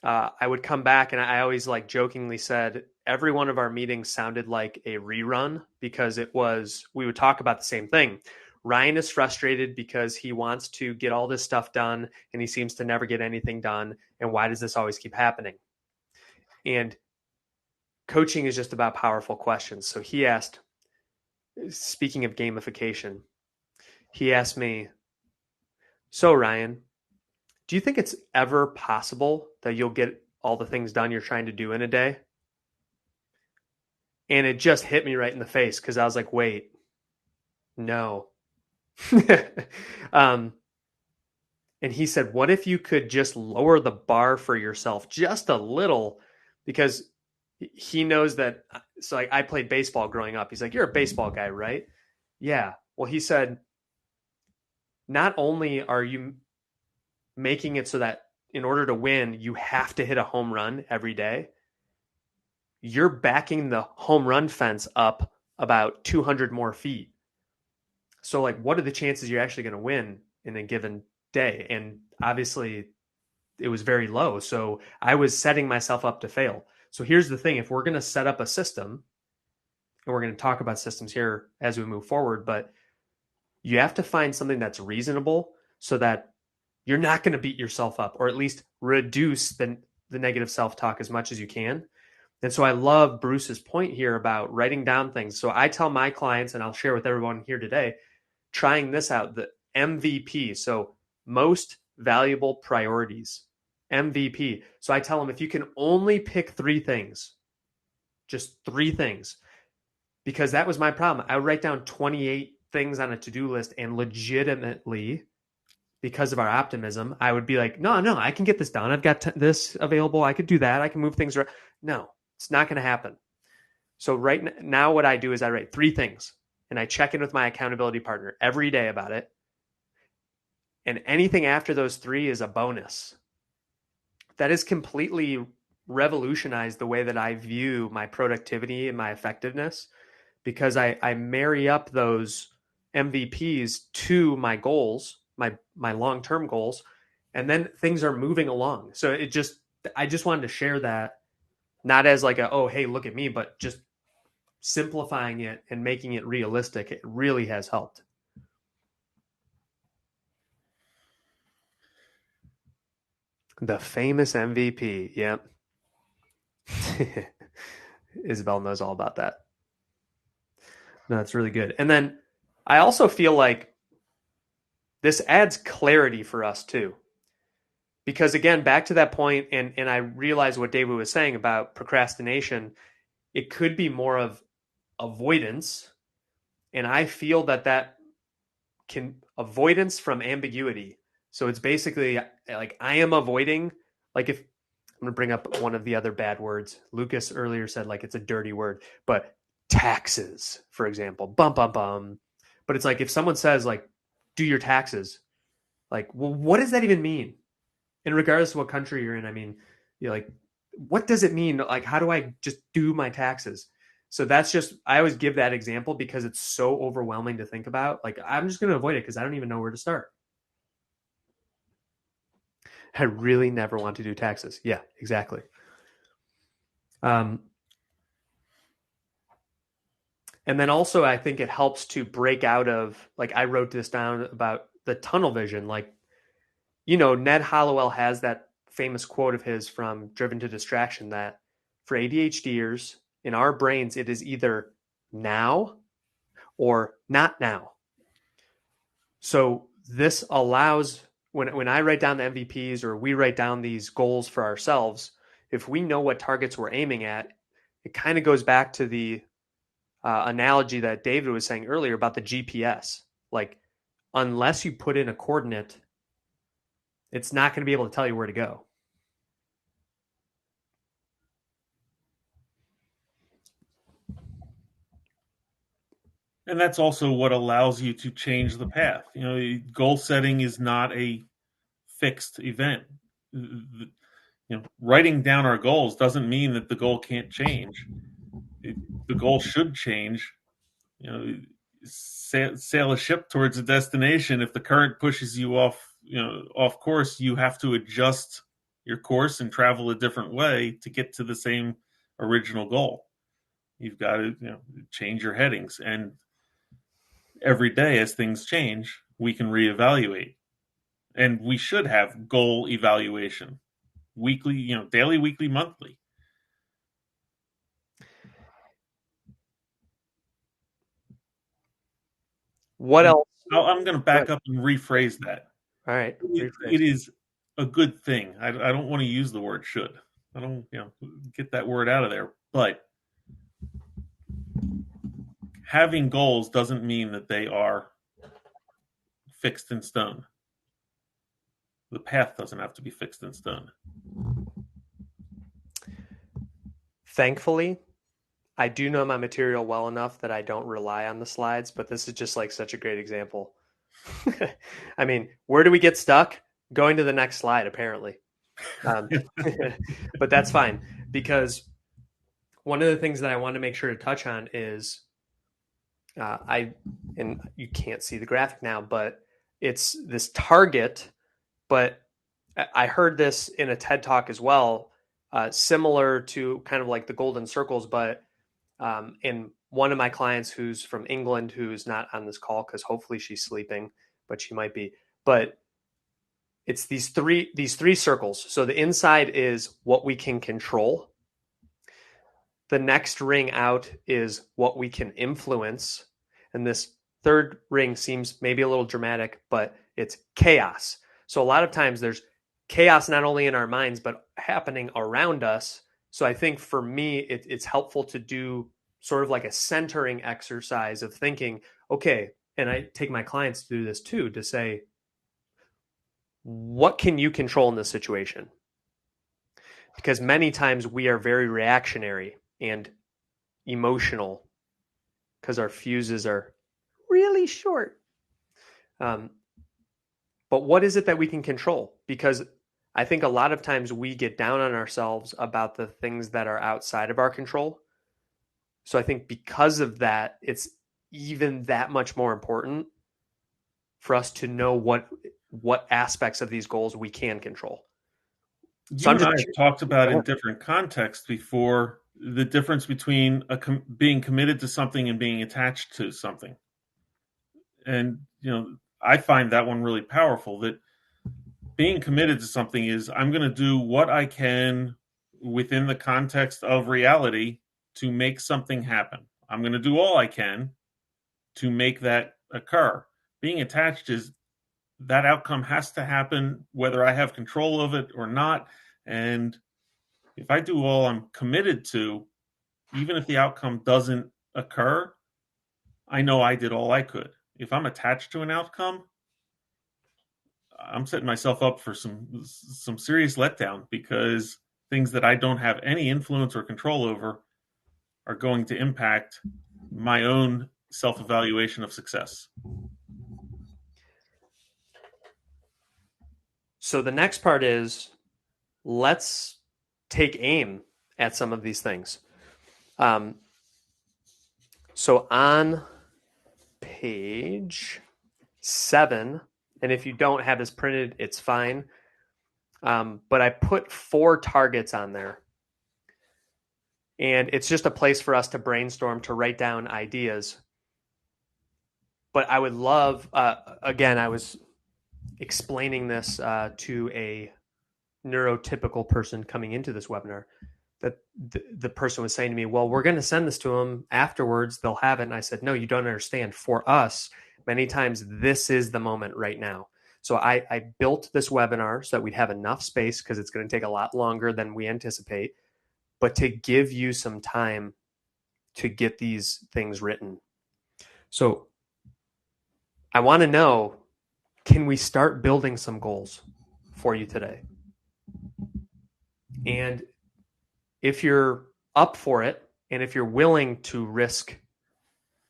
I would come back and I always like jokingly said every one of our meetings sounded like a rerun because we would talk about the same thing. Ryan is frustrated because he wants to get all this stuff done and he seems to never get anything done. And why does this always keep happening? And coaching is just about powerful questions. So he asked, speaking of gamification, he asked me, so Ryan, do you think it's ever possible that you'll get all the things done you're trying to do in a day? And it just hit me right in the face because I was like, wait, no. um, and he said, what if you could just lower the bar for yourself just a little? Because he knows that. So like, I played baseball growing up. He's like, you're a baseball guy, right? Yeah. Well, he said, not only are you making it so that in order to win, you have to hit a home run every day, you're backing the home run fence up about 200 more feet. So, like, what are the chances you're actually going to win in a given day? And obviously, it was very low. So, I was setting myself up to fail. So, here's the thing if we're going to set up a system, and we're going to talk about systems here as we move forward, but you have to find something that's reasonable so that you're not going to beat yourself up or at least reduce the negative self-talk as much as you can. And so I love Bruce's point here about writing down things. So I tell my clients, and I'll share with everyone here today, trying this out, the MVP. So most valuable priorities, MVP. So I tell them if you can only pick three things, just three things, because that was my problem. I would write down 28 things on a to-do list and legitimately because of our optimism, I would be like, no, I can get this done. I've got this available. I could do that. I can move things around. No, it's not going to happen. So right now what I do is I write three things and I check in with my accountability partner every day about it. And anything after those three is a bonus. That is completely revolutionized the way that I view my productivity and my effectiveness, because I marry up those MVPs to my goals, my long-term goals, and then things are moving along. So I just wanted to share that, not as like a, oh, hey, look at me, but just simplifying it and making it realistic. It really has helped. The famous MVP. Yep. Isabel knows all about that. No, that's really good. And then I also feel like this adds clarity for us too. Because again, back to that point, and I realize what David was saying about procrastination, it could be more of avoidance. And I feel that can avoidance from ambiguity. So it's basically like I am avoiding, like if I'm going to bring up one of the other bad words. Lucas earlier said like it's a dirty word, but taxes, for example, bum, bum, bum. But it's like if someone says like, do your taxes, like, well, what does that even mean? And regardless of what country you're in, I mean, you're like, what does it mean? Like, how do I just do my taxes? So that's just, I always give that example because it's so overwhelming to think about. Like, I'm just going to avoid it because I don't even know where to start. I really never want to do taxes. Yeah, exactly. And then also, I think it helps to break out of, like, I wrote this down about the tunnel vision. Like, Ned Hollowell has that famous quote of his from Driven to Distraction that for ADHDers, in our brains, it is either now or not now. So this allows, when I write down the MVPs or we write down these goals for ourselves, if we know what targets we're aiming at, it kind of goes back to the analogy that David was saying earlier about the GPS. Like, unless you put in a coordinate, it's not going to be able to tell you where to go.
And that's also what allows you to change the path. Goal setting is not a fixed event. Writing down our goals doesn't mean that the goal can't change. The goal should change. Sail a ship towards a destination. If the current pushes you off course, you have to adjust your course and travel a different way to get to the same original goal. You've got to change your headings, and every day as things change, we can reevaluate. And we should have goal evaluation weekly, daily, weekly, monthly.
What else?
I'm going to back up and rephrase that.
All right.
It is a good thing. I don't want to use the word should. I don't, get that word out of there. But having goals doesn't mean that they are fixed in stone. The path doesn't have to be fixed in stone.
Thankfully, I do know my material well enough that I don't rely on the slides, but this is just like such a great example. I mean, where do we get stuck? Going to the next slide, apparently. But that's fine, because one of the things that I want to make sure to touch on is and you can't see the graphic now, but it's this target. But I heard this in a TED talk as well, similar to kind of like the golden circles, but in one of my clients who's from England, who's not on this call because hopefully she's sleeping, but she might be. But it's these three circles. So the inside is what we can control. The next ring out is what we can influence. And this third ring seems maybe a little dramatic, but it's chaos. So a lot of times there's chaos not only in our minds, but happening around us. So I think for me, it's helpful to do sort of like a centering exercise of thinking, okay, and I take my clients to do this too, to say, what can you control in this situation? Because many times we are very reactionary and emotional because our fuses are really short. But what is it that we can control? Because I think a lot of times we get down on ourselves about the things that are outside of our control. So I think because of that, it's even that much more important for us to know what aspects of these goals we can control. So
You
I'm
and I
just
have talked about in different contexts before the difference between being committed to something and being attached to something. And, I find that one really powerful, that being committed to something is I'm going to do what I can within the context of reality to make something happen. I'm going to do all I can to make that occur. Being attached is that outcome has to happen whether I have control of it or not. And if I do all I'm committed to, even if the outcome doesn't occur, I know I did all I could. If I'm attached to an outcome, I'm setting myself up for some serious letdown, because things that I don't have any influence or control over are going to impact my own self-evaluation of success.
so the next part is let's take aim at some of these things. Um, so on page 7, and if you don't have this printed, it's fine. But I put 4 targets on there. And it's just a place for us to brainstorm, to write down ideas. But I would love, again, I was explaining this to a neurotypical person coming into this webinar, that the person was saying to me, well, we're going to send this to them afterwards. They'll have it. And I said, no, you don't understand. For us, many times, this is the moment right now. So I built this webinar so that we'd have enough space, because it's going to take a lot longer than we anticipate, but to give you some time to get these things written. So I want to know, can we start building some goals for you today? And if you're up for it, and if you're willing to risk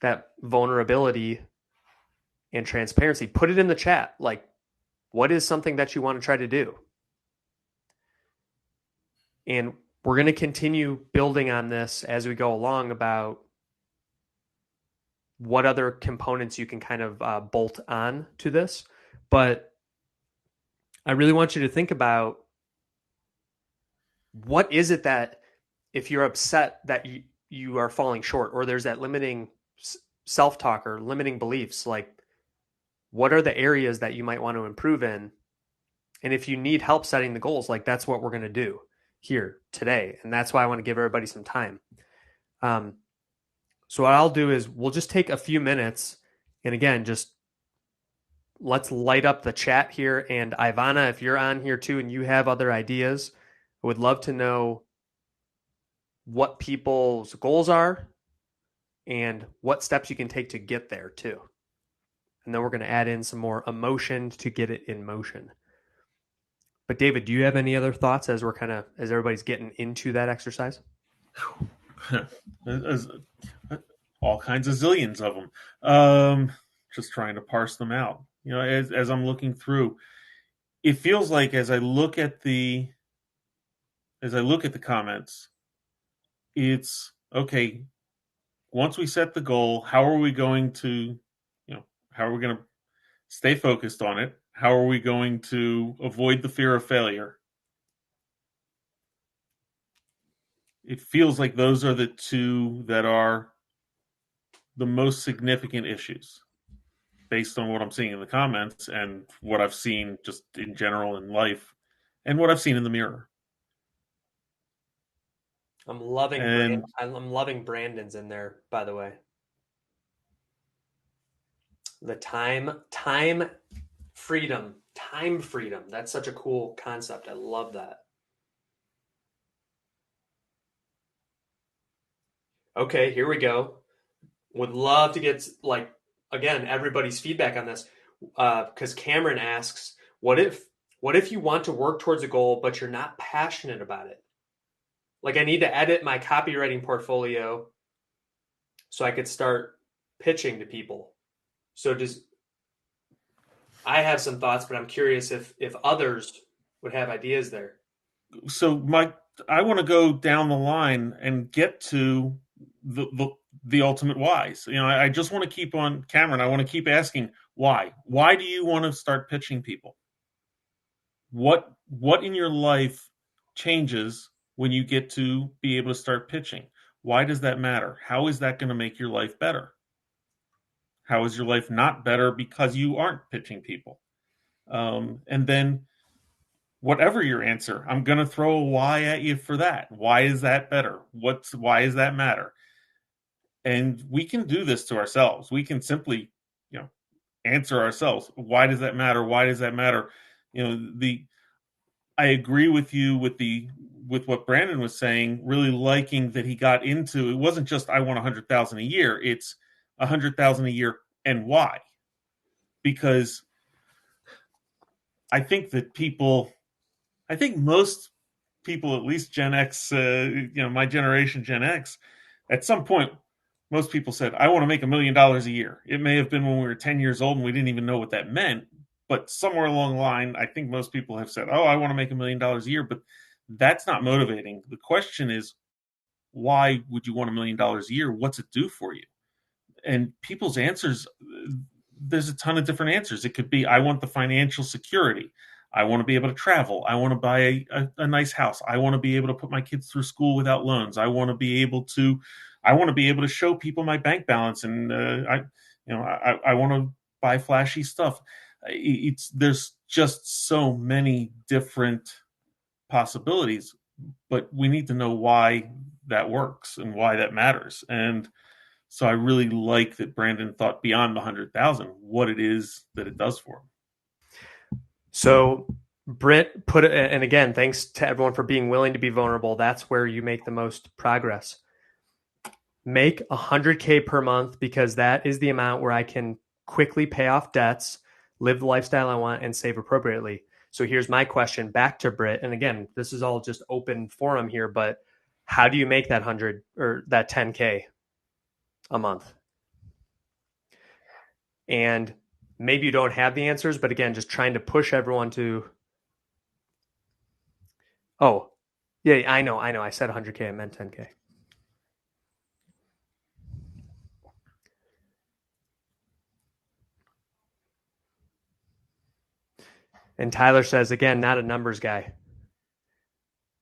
that vulnerability and transparency, put it in the chat. Like, what is something that you want to try to do? And we're going to continue building on this as we go along about what other components you can kind of bolt on to this. But I really want you to think about, what is it that, if you're upset that you are falling short, or there's that limiting self-talk or limiting beliefs, like, what are the areas that you might want to improve in? And if you need help setting the goals, like, that's what we're going to do here today. And that's why I want to give everybody some time. So what I'll do is we'll just take a few minutes, and again, just let's light up the chat here. And Ivana, if you're on here too and you have other ideas, I would love to know what people's goals are and what steps you can take to get there too. And then we're going to add in some more emotion to get it in motion. But David, do you have any other thoughts as everybody's getting into that exercise?
All kinds of zillions of them. Just trying to parse them out. As I'm looking through, it feels like as I look at the comments, it's okay. Once we set the goal, how are we going to stay focused on it? How are we going to avoid the fear of failure? It feels like those are the two that are the most significant issues, based on what I'm seeing in the comments and what I've seen just in general in life and what I've seen in the mirror.
I'm loving
And
I'm loving Brandon's in there, by the way. The time freedom. Time freedom. That's such a cool concept. I love that. Okay, here we go. Would love to get, like, again, everybody's feedback on this, because Cameron asks, what if you want to work towards a goal but you're not passionate about it? Like, I need to edit my copywriting portfolio so I could start pitching to people. So I have some thoughts, but I'm curious if others would have ideas there.
So I want to go down the line and get to the ultimate whys. I just want to keep on Cameron. I want to keep asking why. Why do you want to start pitching people? What in your life changes when you get to be able to start pitching? Why does that matter? How is that going to make your life better? How is your life not better because you aren't pitching people? And then whatever your answer, I'm going to throw a why at you for that. Why is that better? Why does that matter? And we can do this to ourselves. We can simply, answer ourselves. Why does that matter? Why does that matter? I agree with you with what Brandon was saying, really liking that he got into, it wasn't just I want 100,000 a year, it's 100,000 a year and why? Because I think most people, at least Gen X, my generation, Gen X, at some point, most people said, I want to make $1 million a year. It may have been when we were 10 years old and we didn't even know what that meant. But somewhere along the line, I think most people have said, oh, I want to make $1 million a year. But that's not motivating. The question is, why would you want $1 million a year? What's it do for you? And people's answers, there's a ton of different answers. It could be, I want the financial security. I want to be able to travel. I want to buy a nice house. I want to be able to put my kids through school without loans. I want to be able to show people my bank balance, and I want to buy flashy stuff. There's just so many different possibilities, but we need to know why that works and why that matters. And so I really like that Brandon thought beyond the 100,000, what it is that it does for him.
So Britt put it, and again, thanks to everyone for being willing to be vulnerable. That's where you make the most progress. Make 100K per month, because that is the amount where I can quickly pay off debts, live the lifestyle I want, and save appropriately. So here's my question back to Britt. And again, this is all just open forum here, but how do you make that 100 or that 10K a month? And maybe you don't have the answers, but again, just trying to push everyone to, oh, yeah, I know. I said 100K, I meant 10K. And Tyler says, again, not a numbers guy.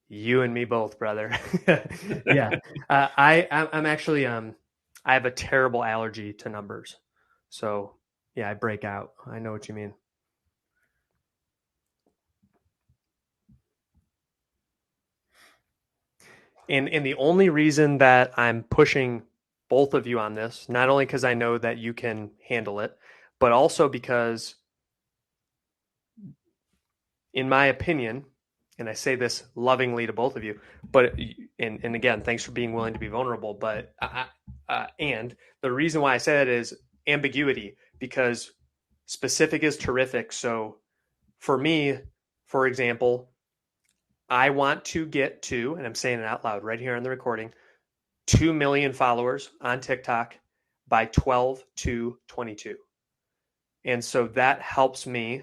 You and me both, brother. Yeah. I'm actually, I have a terrible allergy to numbers. So yeah, I break out. I know what you mean. And the only reason that I'm pushing both of you on this, not only because I know that you can handle it, but also because, in my opinion, and I say this lovingly to both of you, but and again, thanks for being willing to be vulnerable. But and the reason why I say that is ambiguity, because specific is terrific. So for me, for example, I want to get to, and I'm saying it out loud right here on the recording, 2 million followers on TikTok by 12/2/22. And so that helps me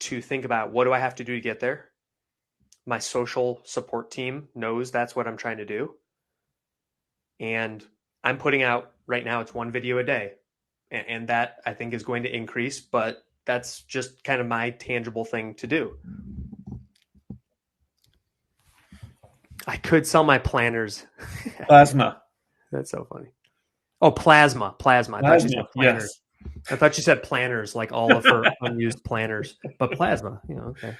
to think about, what do I have to do to get there? My social support team knows that's what I'm trying to do. And I'm putting out right now, it's one video a day. And that I think is going to increase, but that's just kind of my tangible thing to do. I could sell my planners.
Plasma.
That's so funny. Oh, plasma. I thought you said planners.
Yes.
I thought you said planners, like all of her unused planners, but plasma, okay.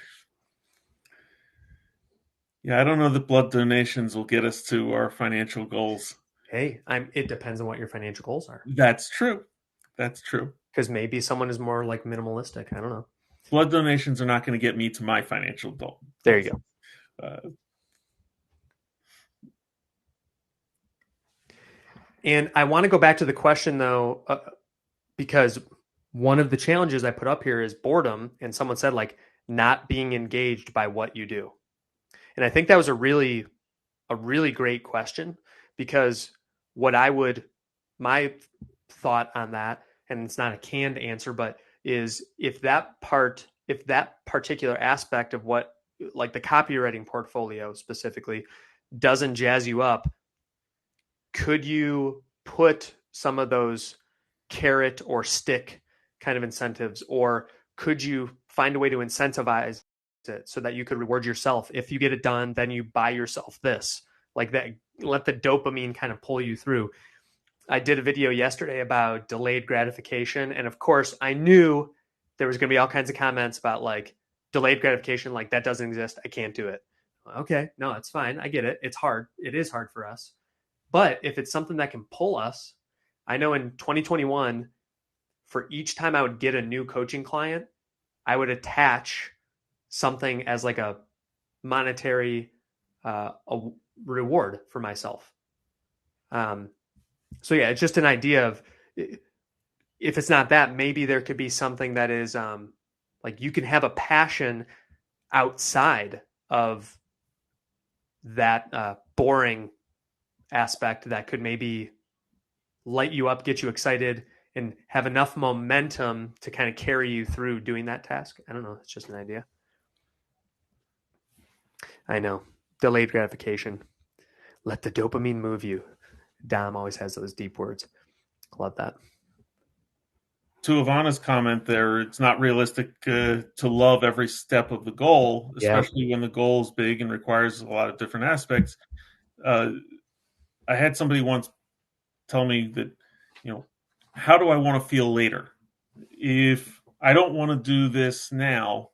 Yeah, I don't know that blood donations will get us to our financial goals.
Hey, it depends on what your financial goals are.
That's true.
Because maybe someone is more like minimalistic. I don't know.
Blood donations are not going to get me to my financial goal.
There you go. And I want to go back to the question, though, because one of the challenges I put up here is boredom. And someone said, like, not being engaged by what you do. And I think that was a really great question, because my thought on that, and it's not a canned answer, but is, if that part if that particular aspect of what, like the copywriting portfolio specifically, doesn't jazz you up, could you put some of those carrot or stick kind of incentives, or could you find a way to incentivize it so that you could reward yourself? If you get it done, then you buy yourself this, like that. Let the dopamine kind of pull you through. I did a video yesterday about delayed gratification, and of course I knew there was going to be all kinds of comments about like delayed gratification, like that doesn't exist, I can't do it. Okay, no, it's fine, I get it, it's hard, it is hard for us. But if it's something that can pull us, I know in 2021, for each time I would get a new coaching client, I would attach something as like a monetary a reward for myself. So yeah, it's just an idea of, if it's not that, maybe there could be something that is like you can have a passion outside of that boring aspect that could maybe light you up, get you excited, and have enough momentum to kind of carry you through doing that task. I don't know. It's just an idea. I know. Delayed gratification. Let the dopamine move you. Dom always has those deep words. Love that.
To Ivana's comment there, it's not realistic to love every step of the goal, especially when the goal is big and requires a lot of different aspects. I had somebody once tell me that, how do I want to feel later? If I don't want to do this now,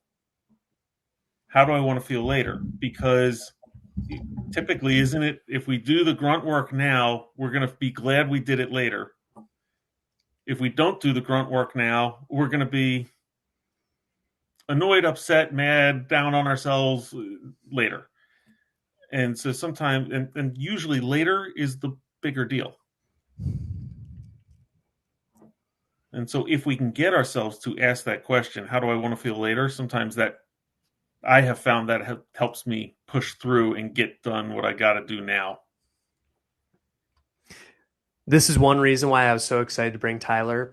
how do I want to feel later? Because typically, isn't it, if we do the grunt work now, we're going to be glad we did it later. If we don't do the grunt work now, we're going to be annoyed, upset, mad, down on ourselves later. And so sometimes, and usually later is the bigger deal. And so if we can get ourselves to ask that question, how do I want to feel later? Sometimes that, I have found that helps me push through and get done what I got to do now.
This is one reason why I was so excited to bring Tyler,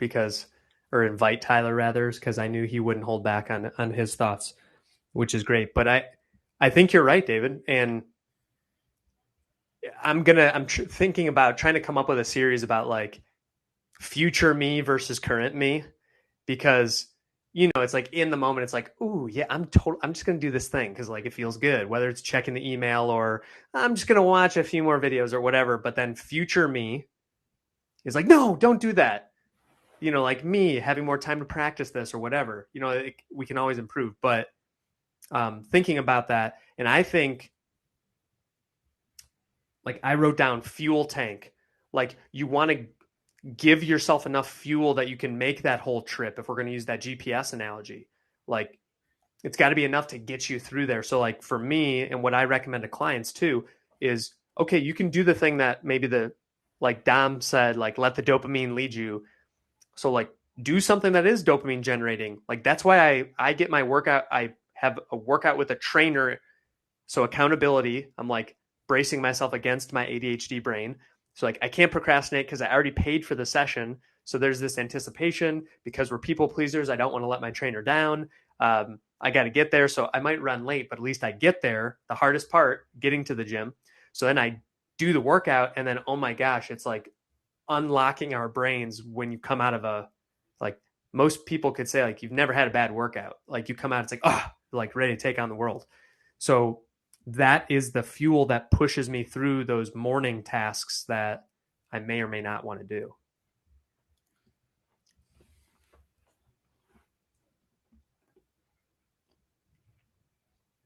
or invite Tyler rather, because I knew he wouldn't hold back on his thoughts, which is great. But I think you're right, David. And I'm thinking about trying to come up with a series about like future me versus current me, because it's like in the moment it's like, ooh yeah, I'm just gonna do this thing because like it feels good, whether it's checking the email or I'm just gonna watch a few more videos or whatever. But then future me is like, no, don't do that. Like me having more time to practice this or whatever. We can always improve. But thinking about that, and I think, like, I wrote down fuel tank. Like, you want to give yourself enough fuel that you can make that whole trip. If we're going to use that GPS analogy, like, it's got to be enough to get you through there. So like for me, and what I recommend to clients too, is, okay, you can do the thing that maybe like Dom said, like let the dopamine lead you. So like do something that is dopamine generating. Like that's why I get my workout. I have a workout with a trainer. So accountability, I'm like bracing myself against my ADHD brain. So like I can't procrastinate because I already paid for the session. So there's this anticipation, because we're people pleasers. I don't want to let my trainer down. I got to get there. So I might run late, but at least I get there. The hardest part, getting to the gym. So then I do the workout, and then, oh my gosh, it's like unlocking our brains when you come out of like most people could say, like, you've never had a bad workout. Like you come out, it's like, oh, like ready to take on the world. So that is the fuel that pushes me through those morning tasks that I may or may not want to do.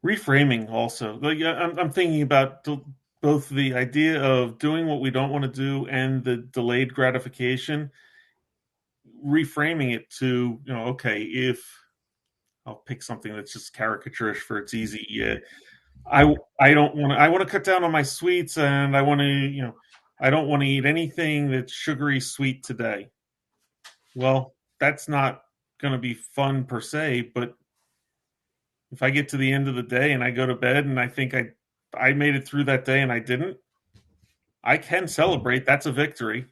Reframing also, like I'm thinking about both the idea of doing what we don't want to do and the delayed gratification. Reframing it to, okay, if I'll pick something that's just caricaturish for it's easy. Yeah, I don't want to. I want to cut down on my sweets, and I want to, I don't want to eat anything that's sugary sweet today. Well, that's not going to be fun per se, but if I get to the end of the day and I go to bed and I think I made it through that day and I didn't, I can celebrate. That's a victory.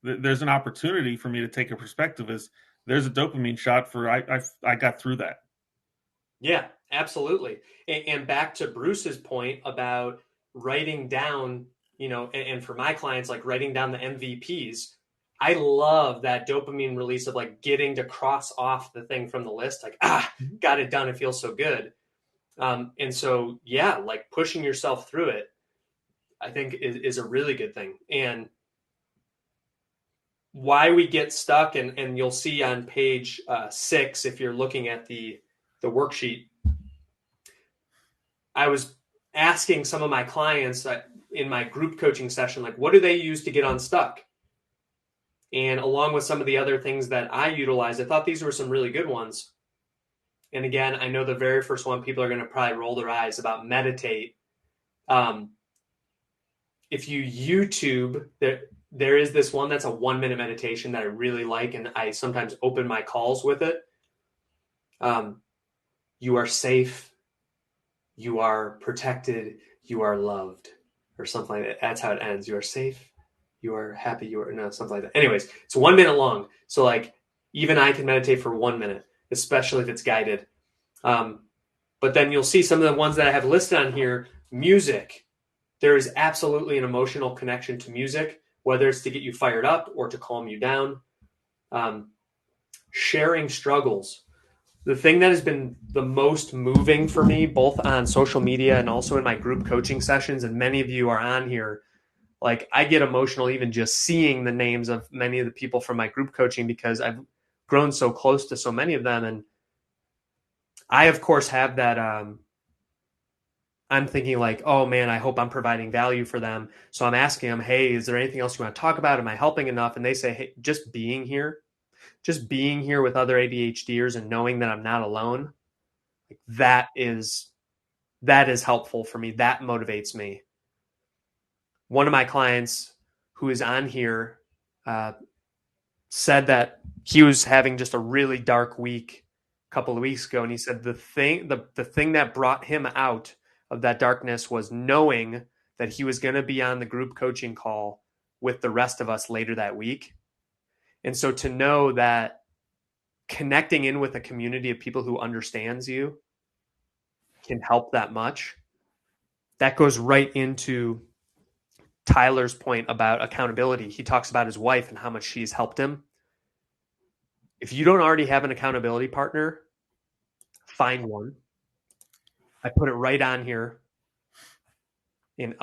There's an opportunity for me to take a perspective as there's a dopamine shot for I got through that.
Yeah, absolutely. And back to Bruce's point about writing down, and for my clients, like writing down the MVPs, I love that dopamine release of like getting to cross off the thing from the list, like,
Mhm.
got it done. It feels so good. And so, yeah, like pushing yourself through it, I think is a really good thing. And why we get stuck, and you'll see on page 6, if you're looking at the worksheet, I was asking some of my clients in my group coaching session, like, what do they use to get unstuck? And along with some of the other things that I utilize, I thought these were some really good ones. And again, I know the very first one, people are going to probably roll their eyes about meditate. Um, if you YouTube, there is this one that's a 1 minute meditation that I really like, and I sometimes open my calls with it. Um, you are safe, you are protected, you are loved, or something like that. That's how it ends. You are safe, you are happy, you are no, something like that. Anyways, it's 1 minute long. So like even I can meditate for 1 minute, especially if it's guided. Um, but then you'll see some of the ones that I have listed on here. Music. There is absolutely an emotional connection to music, whether it's to get you fired up or to calm you down. Um, Sharing struggles. The thing that has been the most moving for me, both on social media and also in my group coaching sessions, and many of you are on here, like I get emotional even just seeing the names of many of the people from my group coaching because I've grown so close to so many of them. And I, of course, have that. I'm thinking like, oh man, I hope I'm providing value for them. So I'm asking them, hey, is there anything else you want to talk about? Am I helping enough? And they say, hey, just being here with other ADHDers and knowing that I'm not alone, that is that is helpful for me. That motivates me. One of my clients who is on here uh, said that he was having just a really dark week a couple of weeks ago, and he said the thing that brought him out of that darkness was knowing that he was going to be on the group coaching call with the rest of us later that week. And so to know that connecting in with a community of people who understands you can help that much, that goes right into Tyler's point about accountability. He talks about his wife and how much she's helped him. If you don't already have an accountability partner, find one. I put it right on here. And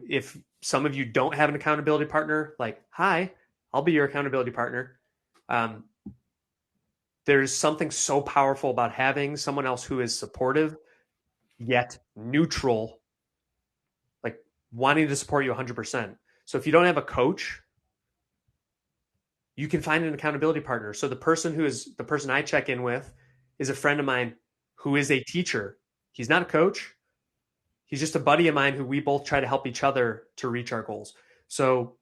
if some of you don't have an accountability partner, like, hi, I'll be your accountability partner. Um, there's something so powerful about having someone else who is supportive yet neutral, like wanting to support you 100%. So if you don't have a coach, you can find an accountability partner. So the person I check in with is a friend of mine who is a teacher. He's not a coach. He's just a buddy of mine who we both try to help each other to reach our goals. So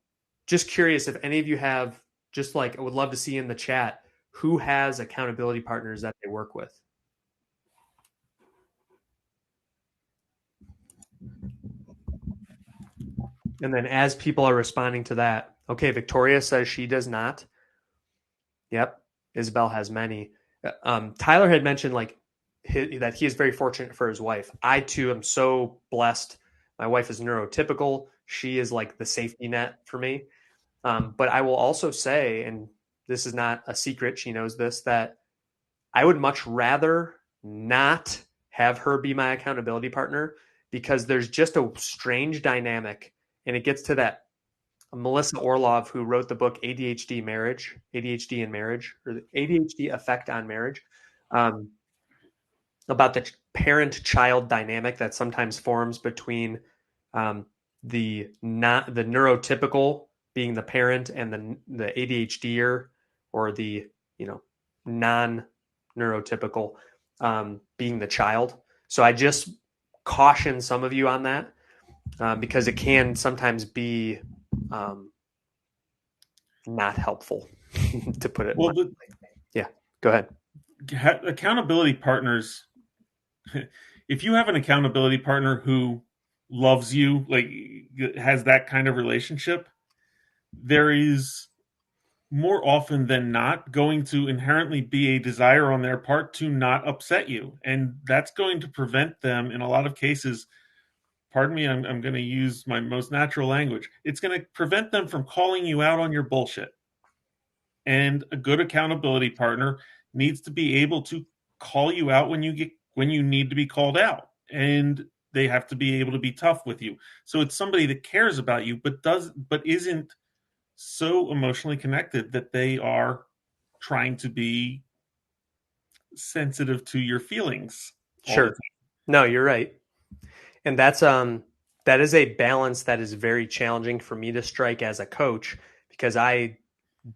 just curious if any of you have, just like I would love to see in the chat, who has accountability partners that they work with. And then as people are responding to that, okay, Victoria says she does not. Yep. Isabel has many. Tyler had mentioned that he is very fortunate for his wife. I too am so blessed. My wife is neurotypical. She is like the safety net for me. But I will also say, and this is not a secret, she knows this, that I would much rather not have her be my accountability partner because there's just a strange dynamic. And it gets to that Melissa Orlov, who wrote the book ADHD in Marriage, or the ADHD Effect on Marriage, um, about the parent-child dynamic that sometimes forms between um, the neurotypical being the parent and the ADHDer or the non neurotypical being the child. So I just caution some of you on that because it can sometimes be um, not helpful, to put it
Well,
mildly. Yeah, go ahead.
accountability partners, if you have an accountability partner who loves you, like has that kind of relationship, there is more often than not going to inherently be a desire on their part to not upset you. And that's going to prevent them in a lot of cases. Pardon me, I'm going to use my most natural language. It's going to prevent them from calling you out on your bullshit. And a good accountability partner needs to be able to call you out when you need to be called out. And they have to be able to be tough with you. So it's somebody that cares about you, but isn't so emotionally connected that they are trying to be sensitive to your feelings all the
Sure.
time.
No, you're right. And that is a balance that is very challenging for me to strike as a coach because I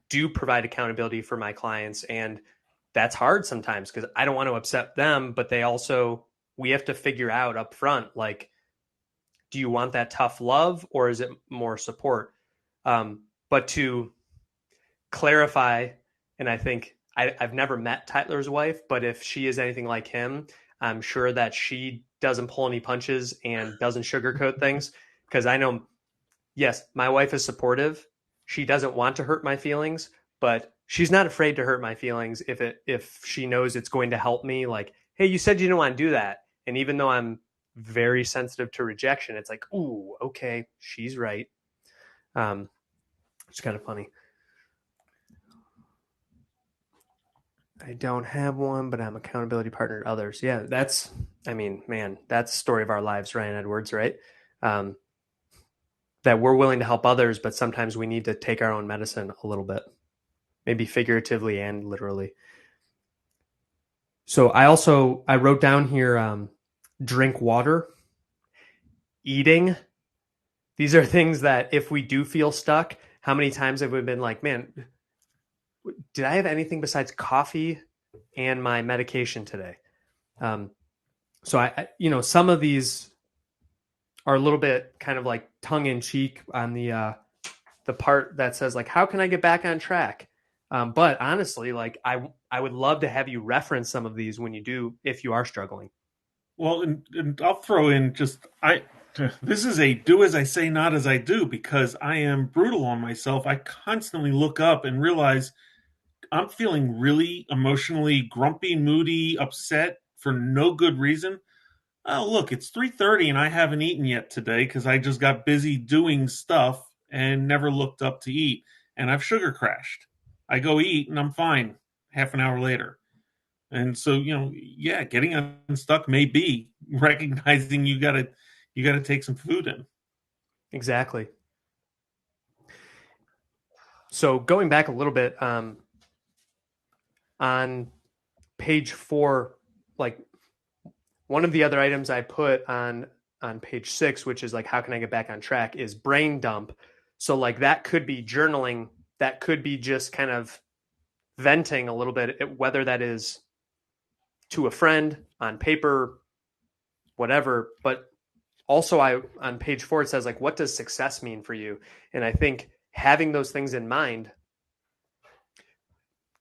do provide accountability for my clients, and that's hard sometimes because I don't want to upset them, but they also, we have to figure out up front, like, do you want that tough love or is it more support? But to clarify, and I think I've never met Tyler's wife, but if she is anything like him, I'm sure that she doesn't pull any punches and doesn't sugarcoat things. Because I know, yes, my wife is supportive. She doesn't want to hurt my feelings, but she's not afraid to hurt my feelings if she knows it's going to help me. Like, hey, you said you didn't want to do that, and even though I'm very sensitive to rejection, it's like, ooh, okay, she's right. It's kind of funny. I don't have one, but I'm accountability partner to others. Yeah, I mean, man, that's the story of our lives, Ryan Edwards, right? Um, that we're willing to help others, but sometimes we need to take our own medicine a little bit, maybe figuratively and literally. So I wrote down here, drink water, eating. These are things that if we do feel stuck, how many times have we been like, man, did I have anything besides coffee and my medication today? Um, so some of these are a little bit kind of like tongue in cheek on the part that says like, how can I get back on track? But honestly, like I would love to have you reference some of these when you do, if you are struggling.
Well, and I'll throw in just I. This is a do as I say, not as I do, because I am brutal on myself. I constantly look up and realize I'm feeling really emotionally grumpy, moody, upset for no good reason. Oh, look, it's 3:30 and I haven't eaten yet today because I just got busy doing stuff and never looked up to eat. And I've sugar crashed. I go eat and I'm fine half an hour later. And so, yeah, getting unstuck may be recognizing you gotta take some food in.
Exactly. So going back a little bit, on page 4, like one of the other items I put on page 6, which is like, how can I get back on track, is brain dump. So like that could be journaling, that could be just kind of venting a little bit, whether that is to a friend on paper, whatever. But also, I on page 4 it says like, what does success mean for you? And I think having those things in mind,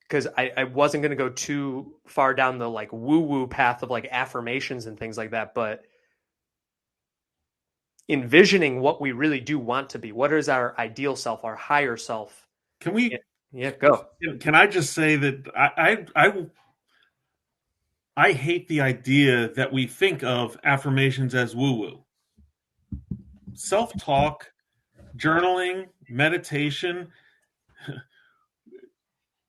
because I wasn't going to go too far down the like woo woo path of like affirmations and things like that, but envisioning what we really do want to be. What is our ideal self, our higher self?
Can
Yeah,
we?
yeah, go.
Can I just say that I hate the idea that we think of affirmations as woo woo. Self talk, journaling, meditation.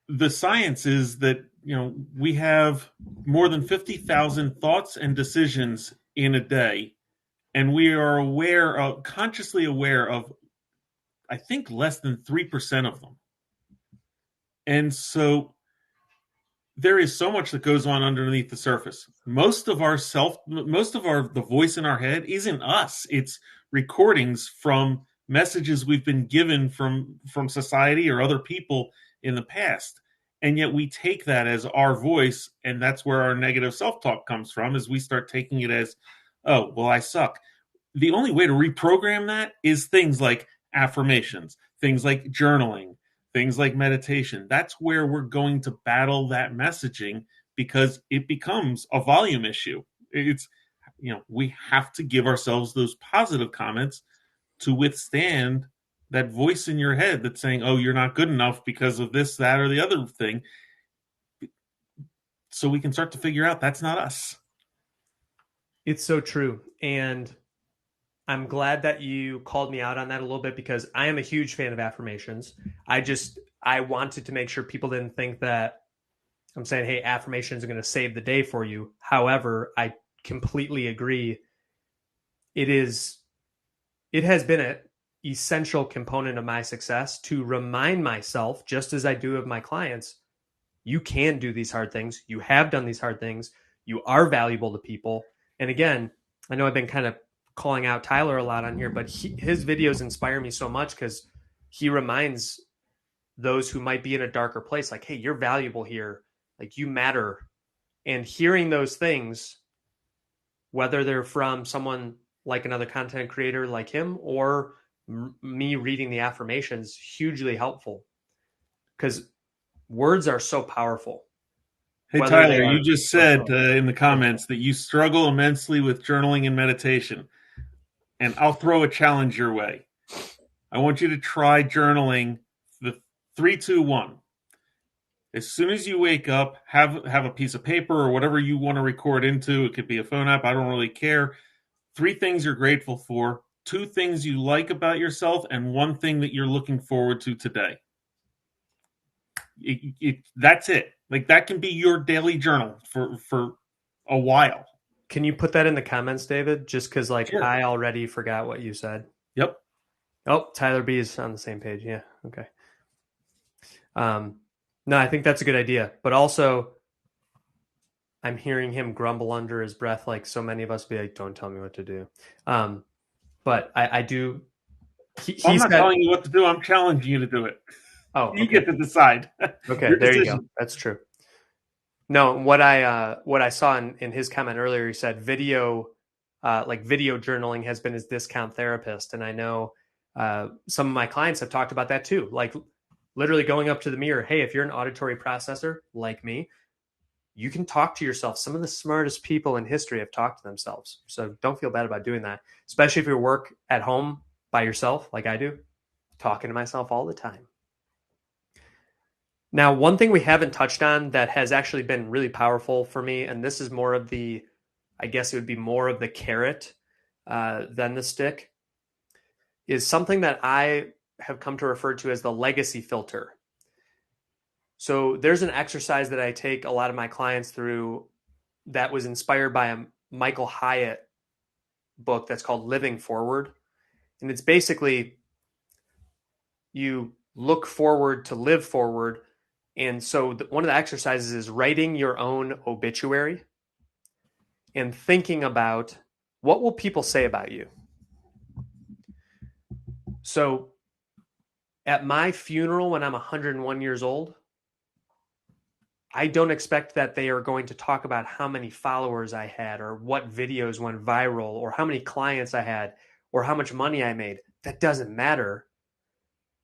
The science is that we have more than 50,000 thoughts and decisions in a day, and we are consciously aware of, I think, less than 3% of them. And so there is so much that goes on underneath the surface. Most of the voice in our head isn't us. It's recordings from messages we've been given from society or other people in the past. And yet we take that as our voice, and that's where our negative self-talk comes from, is we start taking it as, oh, well, I suck. The only way to reprogram that is things like affirmations, things like journaling, things like meditation. That's where we're going to battle that messaging, because it becomes a volume issue. It's, we have to give ourselves those positive comments to withstand that voice in your head that's saying, oh, you're not good enough because of this, that, or the other thing. So we can start to figure out that's not us.
It's so true. And I'm glad that you called me out on that a little bit because I am a huge fan of affirmations. I wanted to make sure people didn't think that I'm saying, hey, affirmations are going to save the day for you. However, I completely agree. It is, it has been an essential component of my success to remind myself, just as I do of my clients, you can do these hard things. You have done these hard things. You are valuable to people. And again, I know I've been kind of calling out Tyler a lot on here, but his videos inspire me so much because he reminds those who might be in a darker place, like, hey, you're valuable here. Like, you matter. And hearing those things, whether they're from someone like another content creator like him or me reading the affirmations, hugely helpful because words are so powerful.
Hey,
Whether they
Tyler,
are,
you just
oh,
said in the comments that you struggle immensely with journaling and meditation. And I'll throw a challenge your way. I want you to try journaling the 3-2-1. As soon as you wake up, have a piece of paper or whatever you want to record into. It could be a phone app. I don't really care. 3 things you're grateful for, 2 things you like about yourself, and 1 thing that you're looking forward to today. That's it. Like, that can be your daily journal for a while.
Can you put that in the comments, David? Just because, like,
Sure.
I already forgot what you said.
Yep.
Oh, Tyler B is on the same page. Yeah. Okay. No, I think that's a good idea. But also, I'm hearing him grumble under his breath, like so many of us be like, "Don't tell me what to do." But I do.
I'm
He's
not
got.
telling you what to do. I'm challenging you to do it.
Oh,
You
okay.
get to decide.
Okay,
Your
there you go.
decision.
That's true. No, what I saw in his comment earlier, he said video journaling has been his discount therapist, and I know some of my clients have talked about that too. Like literally going up to the mirror. Hey, if you're an auditory processor like me, you can talk to yourself. Some of the smartest people in history have talked to themselves, so don't feel bad about doing that. Especially if you work at home by yourself, like I do, talking to myself all the time. Now, one thing we haven't touched on that has actually been really powerful for me, and this is more of the, I guess it would be more of the carrot than the stick, is something that I have come to refer to as the legacy filter. So there's an exercise that I take a lot of my clients through that was inspired by a Michael Hyatt book that's called Living Forward. And it's basically you look forward to live forward. And so one of the exercises is writing your own obituary and thinking about what will people say about you. So at my funeral when I'm 101 years old, I don't expect that they are going to talk about how many followers I had or what videos went viral or how many clients I had or how much money I made. That doesn't matter.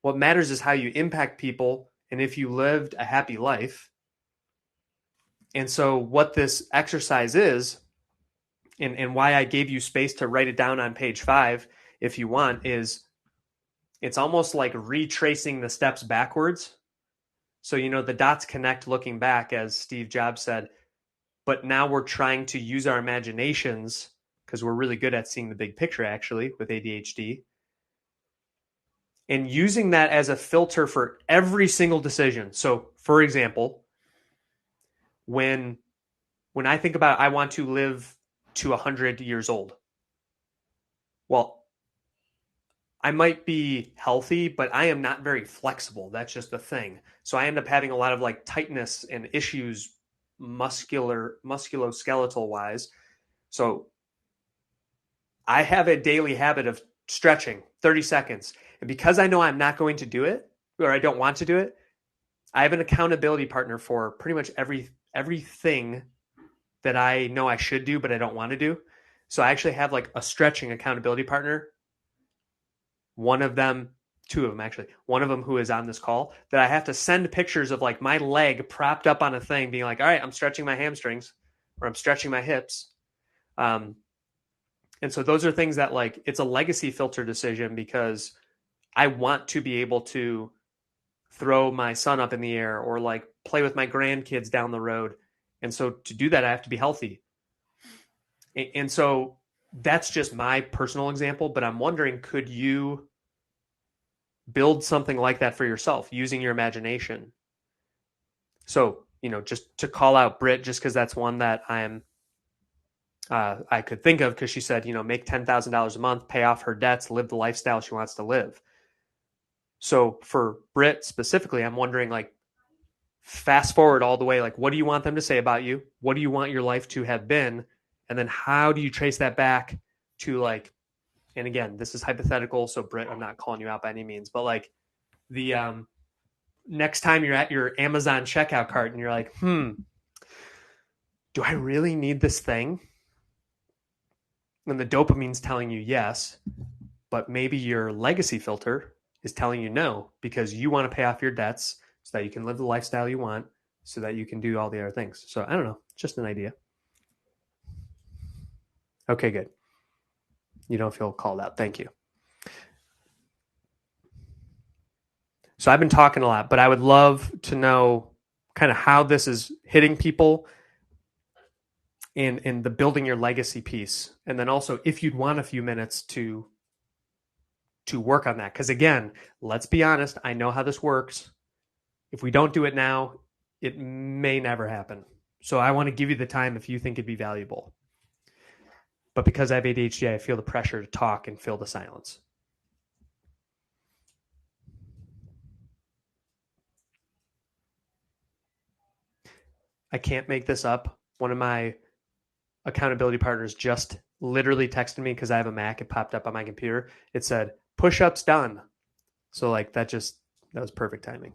What matters is how you impact people and if you lived a happy life. And so what this exercise is, and why I gave you space to write it down on page 5 if you want, is it's almost like retracing the steps backwards. So, the dots connect looking back, as Steve Jobs said, but now we're trying to use our imaginations because we're really good at seeing the big picture, actually, with ADHD, and using that as a filter for every single decision. So, for example, when I think about I want to live to 100 years old, well, I might be healthy, but I am not very flexible. That's just the thing. So I end up having a lot of like tightness and issues musculoskeletal wise. So I have a daily habit of stretching 30 seconds. And because I know I'm not going to do it or I don't want to do it, I have an accountability partner for pretty much everything that I know I should do, but I don't want to do. So I actually have like a stretching accountability partner. One of them, two of them actually, one of them who is on this call that I have to send pictures of like my leg propped up on a thing being like, all right, I'm stretching my hamstrings or I'm stretching my hips. And so those are things that like, it's a legacy filter decision because
I want to be able to throw my son up in the air or like play with my grandkids down the road. And so to do that, I have to be healthy. And so that's just my personal example, but I'm wondering, could you build something like that for yourself using your imagination? So, just to call out Britt, just because that's one that I could think of, because she said, make $10,000 a month, pay off her debts, live the lifestyle she wants to live. So for Britt specifically, I'm wondering, like, fast forward all the way, like, what do you want them to say about you? What do you want your life to have been? And then how do you trace that back to, like, and again, this is hypothetical, so Britt, I'm not calling you out by any means, but like the next time you're at your Amazon checkout cart and you're like, do I really need this thing? And the dopamine's telling you yes, but maybe your legacy filter is telling you no, because you want to pay off your debts so that you can live the lifestyle you want, so that you can do all the other things. So I don't know, just an idea. Okay, good. You don't feel called out. Thank you. So I've been talking a lot, but I would love to know kind of how this is hitting people in the building your legacy piece. And then also if you'd want a few minutes to work on that. Because again, let's be honest, I know how this works. If we don't do it now, it may never happen. So I want to give you the time if you think it'd be valuable. But because I have ADHD, I feel the pressure to talk and fill the silence. I can't make this up. One of my accountability partners just literally texted me, because I have a Mac. It popped up on my computer. It said, push-ups done. So like that was perfect timing.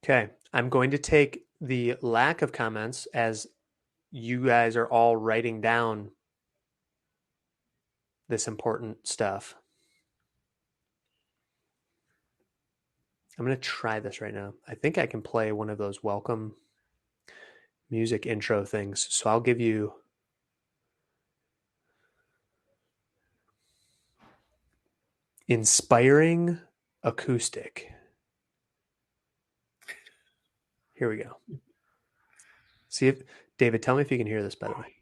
Okay, I'm going to take the lack of comments as you guys are all writing down this important stuff. I'm going to try this right now. I think I can play one of those welcome music intro things. So I'll give you inspiring acoustic. Here we go. See if, David, tell me if you can hear this, by the way.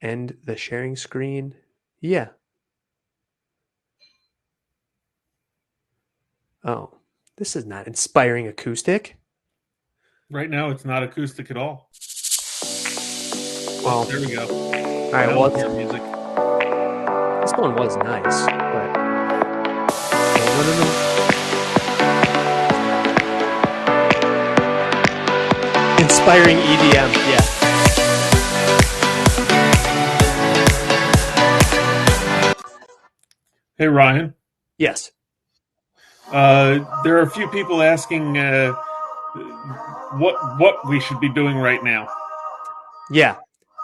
End the sharing screen. Yeah. Oh, this is not inspiring acoustic.
Right now, it's not acoustic at all.
Well,
there we go.
All right. Well,
music.
This one was nice, but no. Inspiring EDM, yeah.
Hey, Ryan.
Yes.
There are a few people asking what we should be doing right now.
Yeah.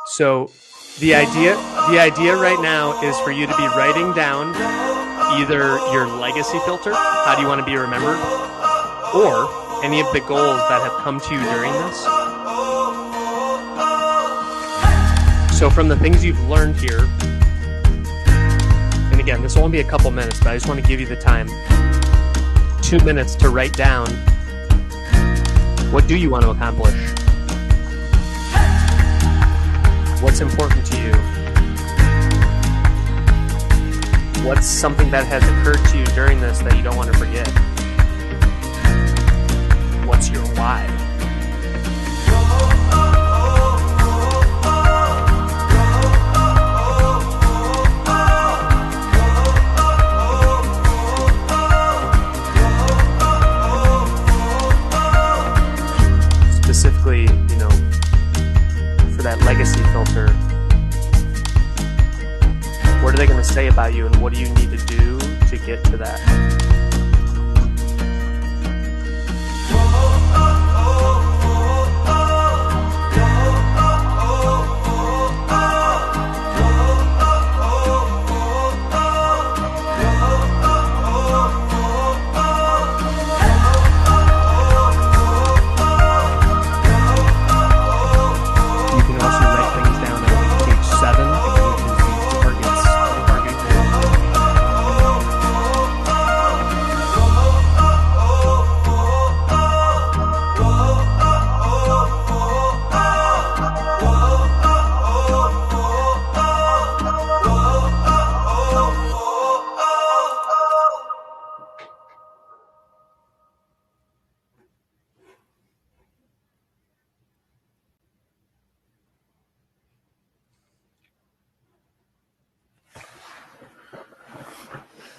So the idea right now is for you to be writing down either your legacy filter, how do you want to be remembered, or any of the goals that have come to you during this. So from the things you've learned here, and again, this will only be a couple minutes, but I just want to give you the time, 2 minutes to write down, what do you want to accomplish? What's important to you? What's something that has occurred to you during this that you don't want to forget? What's your why? Specifically, for that legacy filter, what are they going to say about you, and what do you need to do to get to that?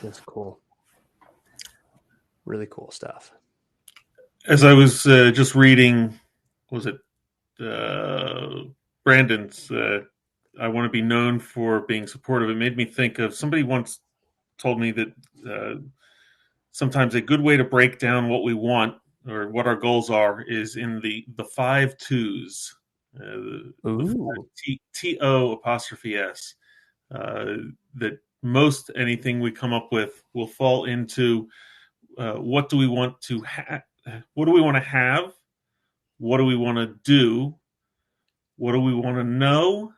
That's cool. Really cool stuff.
As I was just reading, was it Brandon's I want to be known for being supportive. It made me think of somebody once told me that sometimes a good way to break down what we want or what our goals are is in the 5 twos.
Ooh.
TO apostrophe S. That most anything we come up with will fall into what do we want to what do we want to have? What do we want to do? What do we want to know?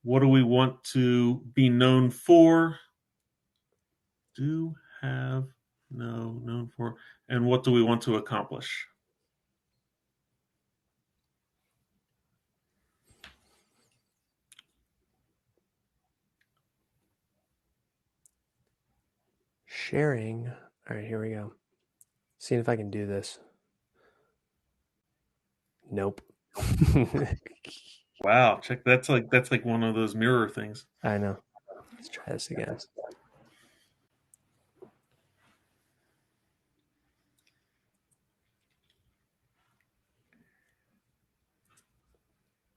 What do we want to be known for? Do, have, know, known for, and what do we want to accomplish?
Sharing. All right, here we go. Seeing if I can do this. Nope.
Wow, check that's like one of those mirror things.
I know. Let's try this again.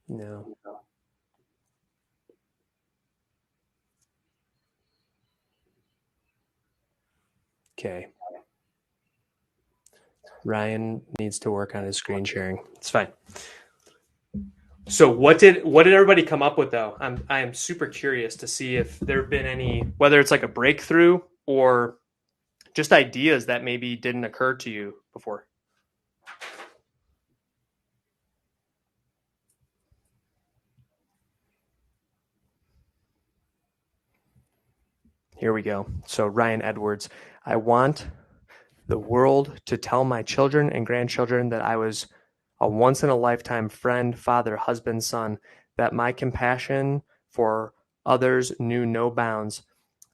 No. Okay. Ryan needs to work on his screen sharing. It's fine. So what did everybody come up with though? I am super curious to see if there have been any, whether it's like a breakthrough or just ideas that maybe didn't occur to you before. Here we go. So Ryan Edwards, I want the world to tell my children and grandchildren that I was a once in a lifetime friend, father, husband, son, that my compassion for others knew no bounds,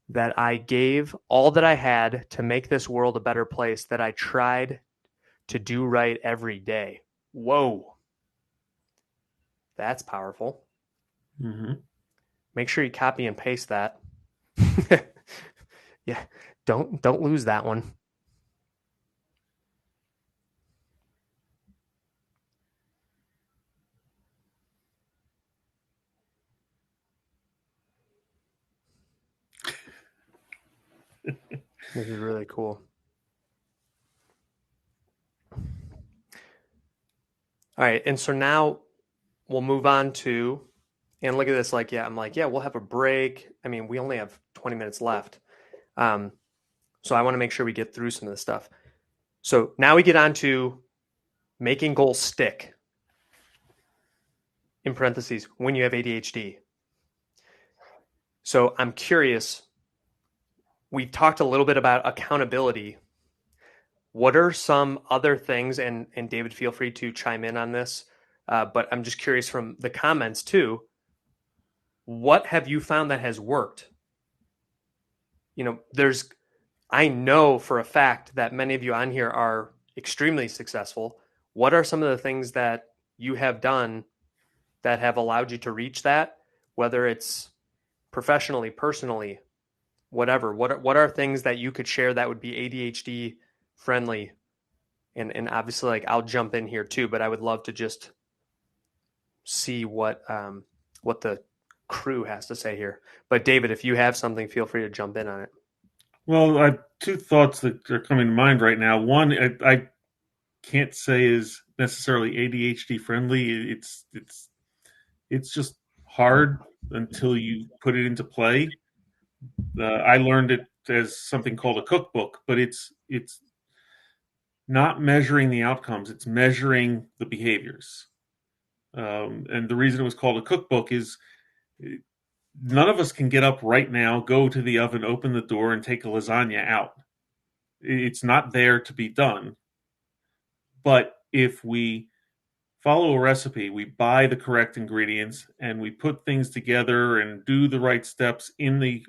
that I gave all that I had to make this world a better place, that I tried to do right every day. Whoa. That's powerful.
Mm-hmm.
Make sure you copy and paste that. Yeah, don't lose that one. This is really cool. All right, and so now we'll move on to, and look at this, like, yeah, I'm like, yeah, we'll have a break. I mean, we only have 20 minutes left. So I want to make sure we get through some of this stuff. So now we get on to making goals stick. In parentheses, when you have ADHD. So I'm curious, we talked a little bit about accountability. What are some other things, and David, feel free to chime in on this, but I'm just curious from the comments too, what have you found that has worked? You know, I know for a fact that many of you on here are extremely successful. What are some of the things that you have done that have allowed you to reach that, whether it's professionally, personally, whatever? What are things that you could share that would be ADHD friendly? And obviously, like, I'll jump in here too, but I would love to just see what the crew has to say here. But David, if you have something, feel free to jump in on it.
Well, I have two thoughts that are coming to mind right now. One, I can't say is necessarily ADHD friendly. It's just hard until you put it into play. I learned it as something called a cookbook, but it's not measuring the outcomes; it's measuring the behaviors. And the reason it was called a cookbook is none of us can get up right now, go to the oven, open the door, and take a lasagna out. It's not there to be done. But if we follow a recipe, we buy the correct ingredients, and we put things together and do the right steps in the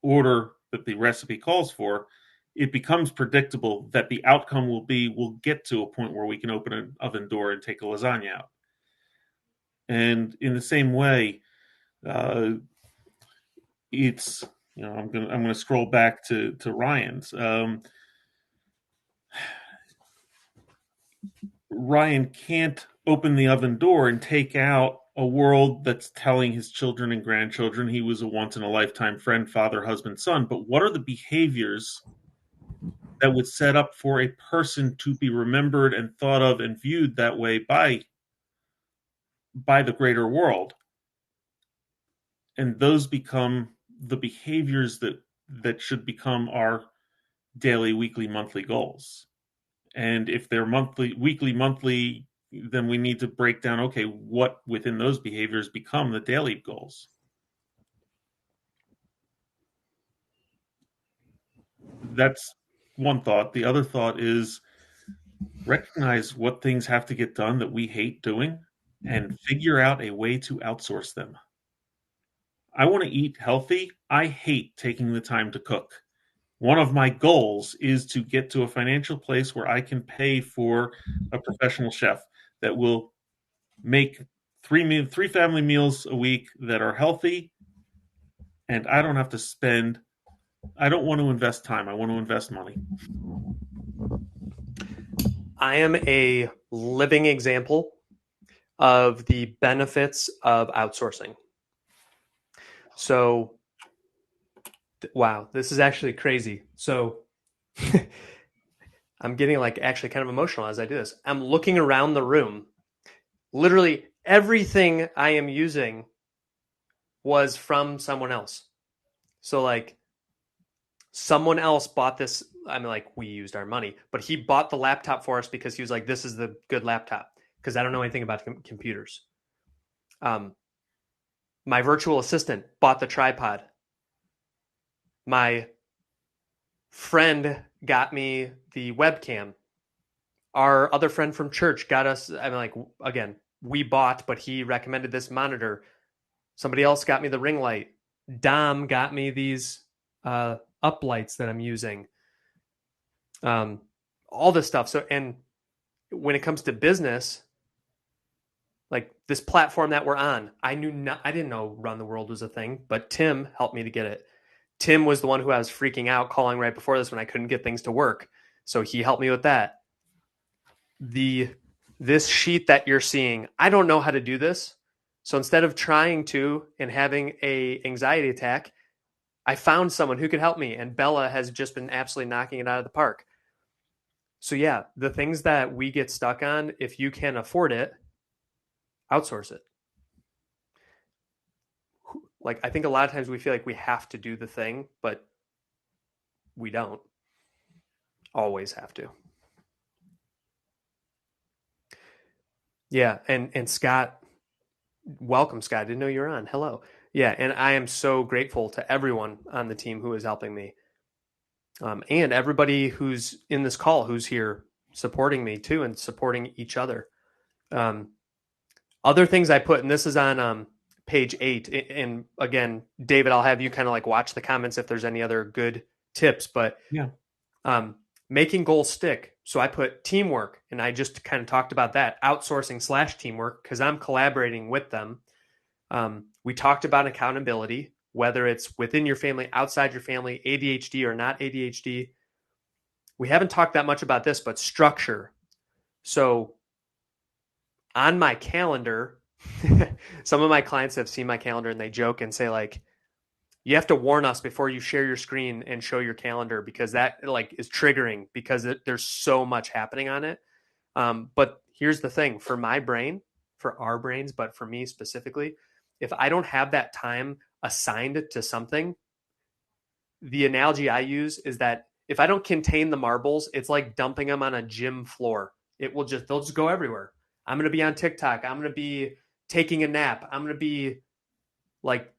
order that the recipe calls for, it becomes predictable that the outcome will be we'll get to a point where we can open an oven door and take a lasagna out. And in the same way, it's I'm gonna scroll back to Ryan's. Ryan can't open the oven door and take out a world that's telling his children and grandchildren he was a once in a lifetime friend, father, husband, son. But what are the behaviors that would set up for a person to be remembered and thought of and viewed that way by the greater world? And those become the behaviors that should become our daily, weekly, monthly goals. And if they're weekly, monthly, then we need to break down, okay, what within those behaviors become the daily goals. That's one thought. The other thought is recognize what things have to get done that we hate doing and figure out a way to outsource them. I want to eat healthy. I hate taking the time to cook. One of my goals is to get to a financial place where I can pay for a professional chef that will make three family meals a week that are healthy, and I don't have to spend. I don't want to invest time. I want to invest money.
I am a living example of the benefits of outsourcing. So, wow, this is actually crazy. So, I'm getting like actually kind of emotional as I do this. I'm looking around the room. Literally everything I am using was from someone else. So like someone else bought this. I mean, like we used our money, but he bought the laptop for us because he was like, this is the good laptop. Because I don't know anything about computers. My virtual assistant bought the tripod. My friend got me the webcam. Our other friend from church got us, I mean, like, again, we bought, but he recommended this monitor. Somebody else got me the ring light. Dom got me these up lights that I'm using. All this stuff. So, and when it comes to business, like this platform that we're on, I didn't know Run the World was a thing, but Tim helped me to get it. Tim was the one who I was freaking out calling right before this when I couldn't get things to work. So he helped me with that. This sheet that you're seeing, I don't know how to do this. So instead of trying to and having a anxiety attack, I found someone who could help me, and Bella has just been absolutely knocking it out of the park. So yeah, the things that we get stuck on, if you can afford it, outsource it. Like I think a lot of times we feel like we have to do the thing, but we don't always have to. Yeah, and Scott, welcome, Scott. I didn't know you were on. Hello. Yeah, and I am so grateful to everyone on the team who is helping me. And everybody who's in this call who's here supporting me too and supporting each other. Other things I put, and this is on page 8. And again, David, I'll have you kind of like watch the comments if there's any other good tips. But
yeah,
making goals stick. So I put teamwork, and I just kind of talked about that, outsourcing / teamwork, because I'm collaborating with them. We talked about accountability, whether it's within your family, outside your family, ADHD or not ADHD. We haven't talked that much about this, but structure. So on my calendar, some of my clients have seen my calendar and they joke and say like, you have to warn us before you share your screen and show your calendar because that like is triggering because there's so much happening on it. But here's the thing for my brain, for our brains, but for me specifically, if I don't have that time assigned to something, the analogy I use is that if I don't contain the marbles, it's like dumping them on a gym floor. They'll just go everywhere. I'm going to be on TikTok. I'm going to be taking a nap. I'm going to be like,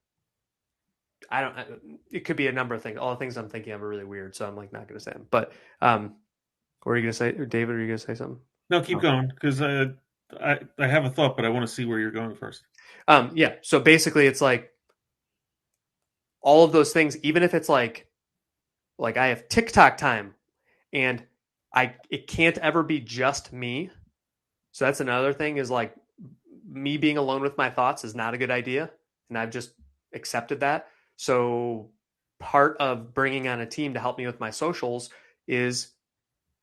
it could be a number of things. All the things I'm thinking of are really weird. So I'm like, not going to say them, but, what are you going to say? David, are you going to say something?
No, keep going. Cause I have a thought, but I want to see where you're going first.
Yeah. So basically it's like all of those things, even if it's like I have TikTok time and it can't ever be just me. So that's another thing is like me being alone with my thoughts is not a good idea. And I've just accepted that. So part of bringing on a team to help me with my socials is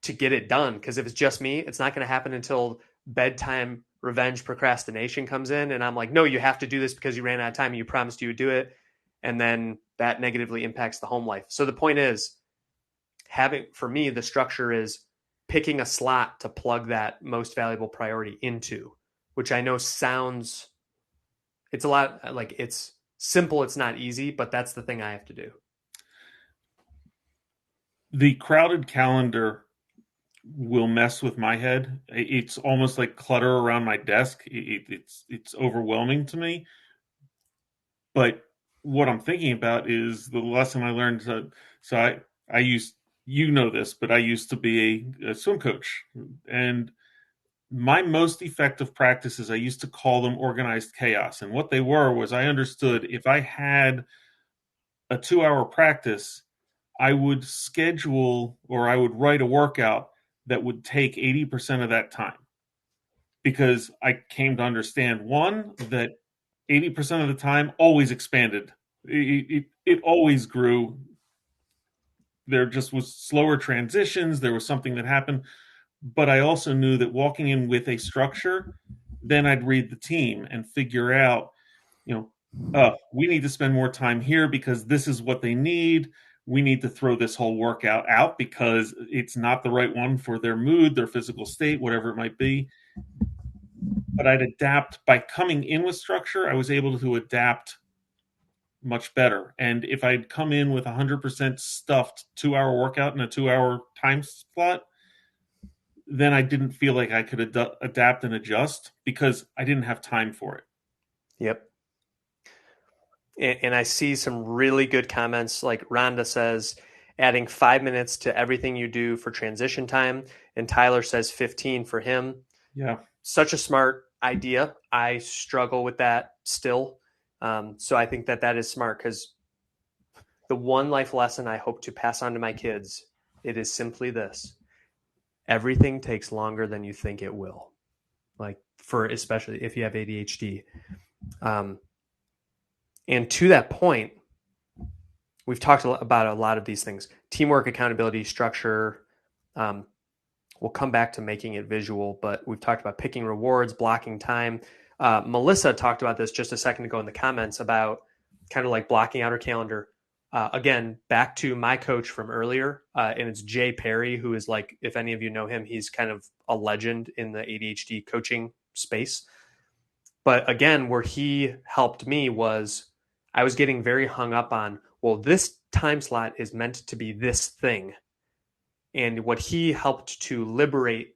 to get it done. Because if it's just me, it's not going to happen until bedtime revenge procrastination comes in. And I'm like, no, you have to do this because you ran out of time and you promised you would do it. And then that negatively impacts the home life. So the point is, for me, the structure is picking a slot to plug that most valuable priority into, which I know sounds, it's a lot, like it's simple, it's not easy, but that's the thing I have to do.
The crowded calendar will mess with my head. It's almost like clutter around my desk. It's overwhelming to me. But what I'm thinking about is the lesson I learned. I used, you know this, but I used to be a swim coach, and my most effective practices, I used to call them organized chaos. And what they were was, I understood if I had a 2-hour practice, I would schedule, or I would write a workout that would take 80% of that time, because I came to understand, one, that 80% of the time always expanded. It always grew. There just was slower transitions. There was something that happened. But I also knew that walking in with a structure, then I'd read the team and figure out, we need to spend more time here because this is what they need. We need to throw this whole workout out because it's not the right one for their mood, their physical state, whatever it might be. But I'd adapt. By coming in with structure, I was able to adapt much better. And if I'd come in with 100% stuffed 2-hour workout in a 2-hour time slot, then I didn't feel like I could adapt and adjust because I didn't have time for it.
Yep. And I see some really good comments. Like Rhonda says, adding 5 minutes to everything you do for transition time. And Tyler says 15 for him.
Yeah.
Such a smart idea. I struggle with that still. So I think that is smart, because the one life lesson I hope to pass on to my kids, it is simply this: everything takes longer than you think it will. Like, especially if you have ADHD. And to that point, we've talked about a lot of these things: teamwork, accountability, structure. We'll come back to making it visual, but we've talked about picking rewards, blocking time. Melissa talked about this just a second ago in the comments about kind of like blocking out her calendar. Again, back to my coach from earlier, and it's Jay Perry, who is, like, if any of you know him, he's kind of a legend in the ADHD coaching space. But again, where he helped me was, I was getting very hung up on, well, this time slot is meant to be this thing. And what he helped to liberate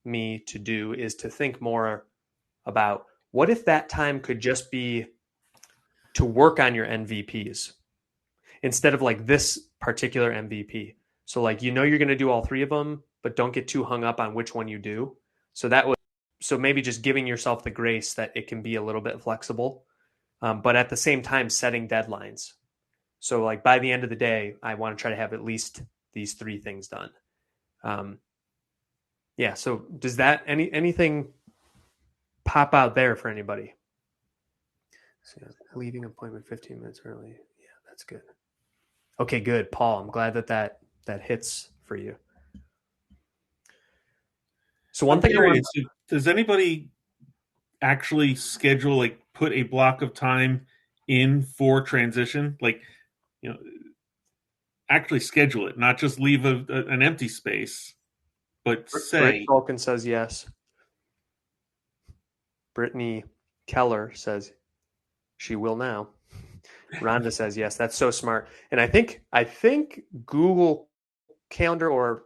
me to do is to think more about, what if that time could just be to work on your MVPs instead of like this particular MVP. So like, you're going to do all 3 of them, but don't get too hung up on which one you do. So maybe just giving yourself the grace that it can be a little bit flexible, but at the same time setting deadlines. So like, by the end of the day, I want to try to have at least these 3 things done. Yeah. So does that, anything pop out there for anybody? So, leaving appointment 15 minutes early. Yeah, that's good. Okay, good. Paul, I'm glad that hits for you. So one thing,
does anybody actually schedule, like, put a block of time in for transition? Like, actually schedule it, not just leave an empty space, but say.
Falcon says yes. Brittany Keller says she will now. Rhonda says yes. That's so smart. And I think Google Calendar, or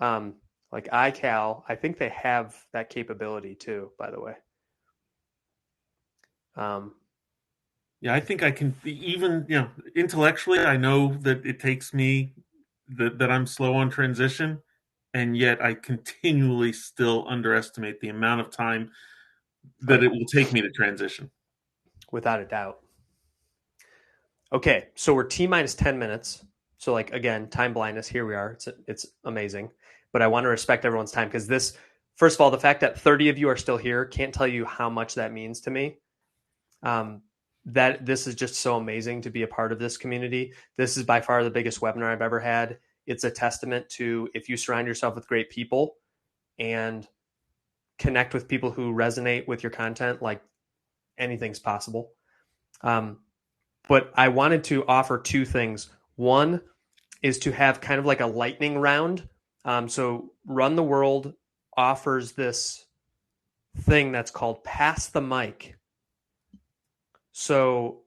like iCal, I think they have that capability too, by the way.
Yeah, I think I can, even, intellectually, I know that it takes me, that I'm slow on transition, and yet I continually still underestimate the amount of time that it will take me to transition.
Without a doubt. Okay, so we're T-minus 10 minutes. So, like, again, time blindness, here we are. It's amazing. But I want to respect everyone's time, because this, first of all, the fact that 30 of you are still here, can't tell you how much that means to me. that this is just so amazing to be a part of this community. This is by far the biggest webinar I've ever had. It's a testament to, if you surround yourself with great people and connect with people who resonate with your content, like anything's possible. But I wanted to offer two things. One is to have kind of like a lightning round. So Run the World offers this thing that's called Pass the Mic. So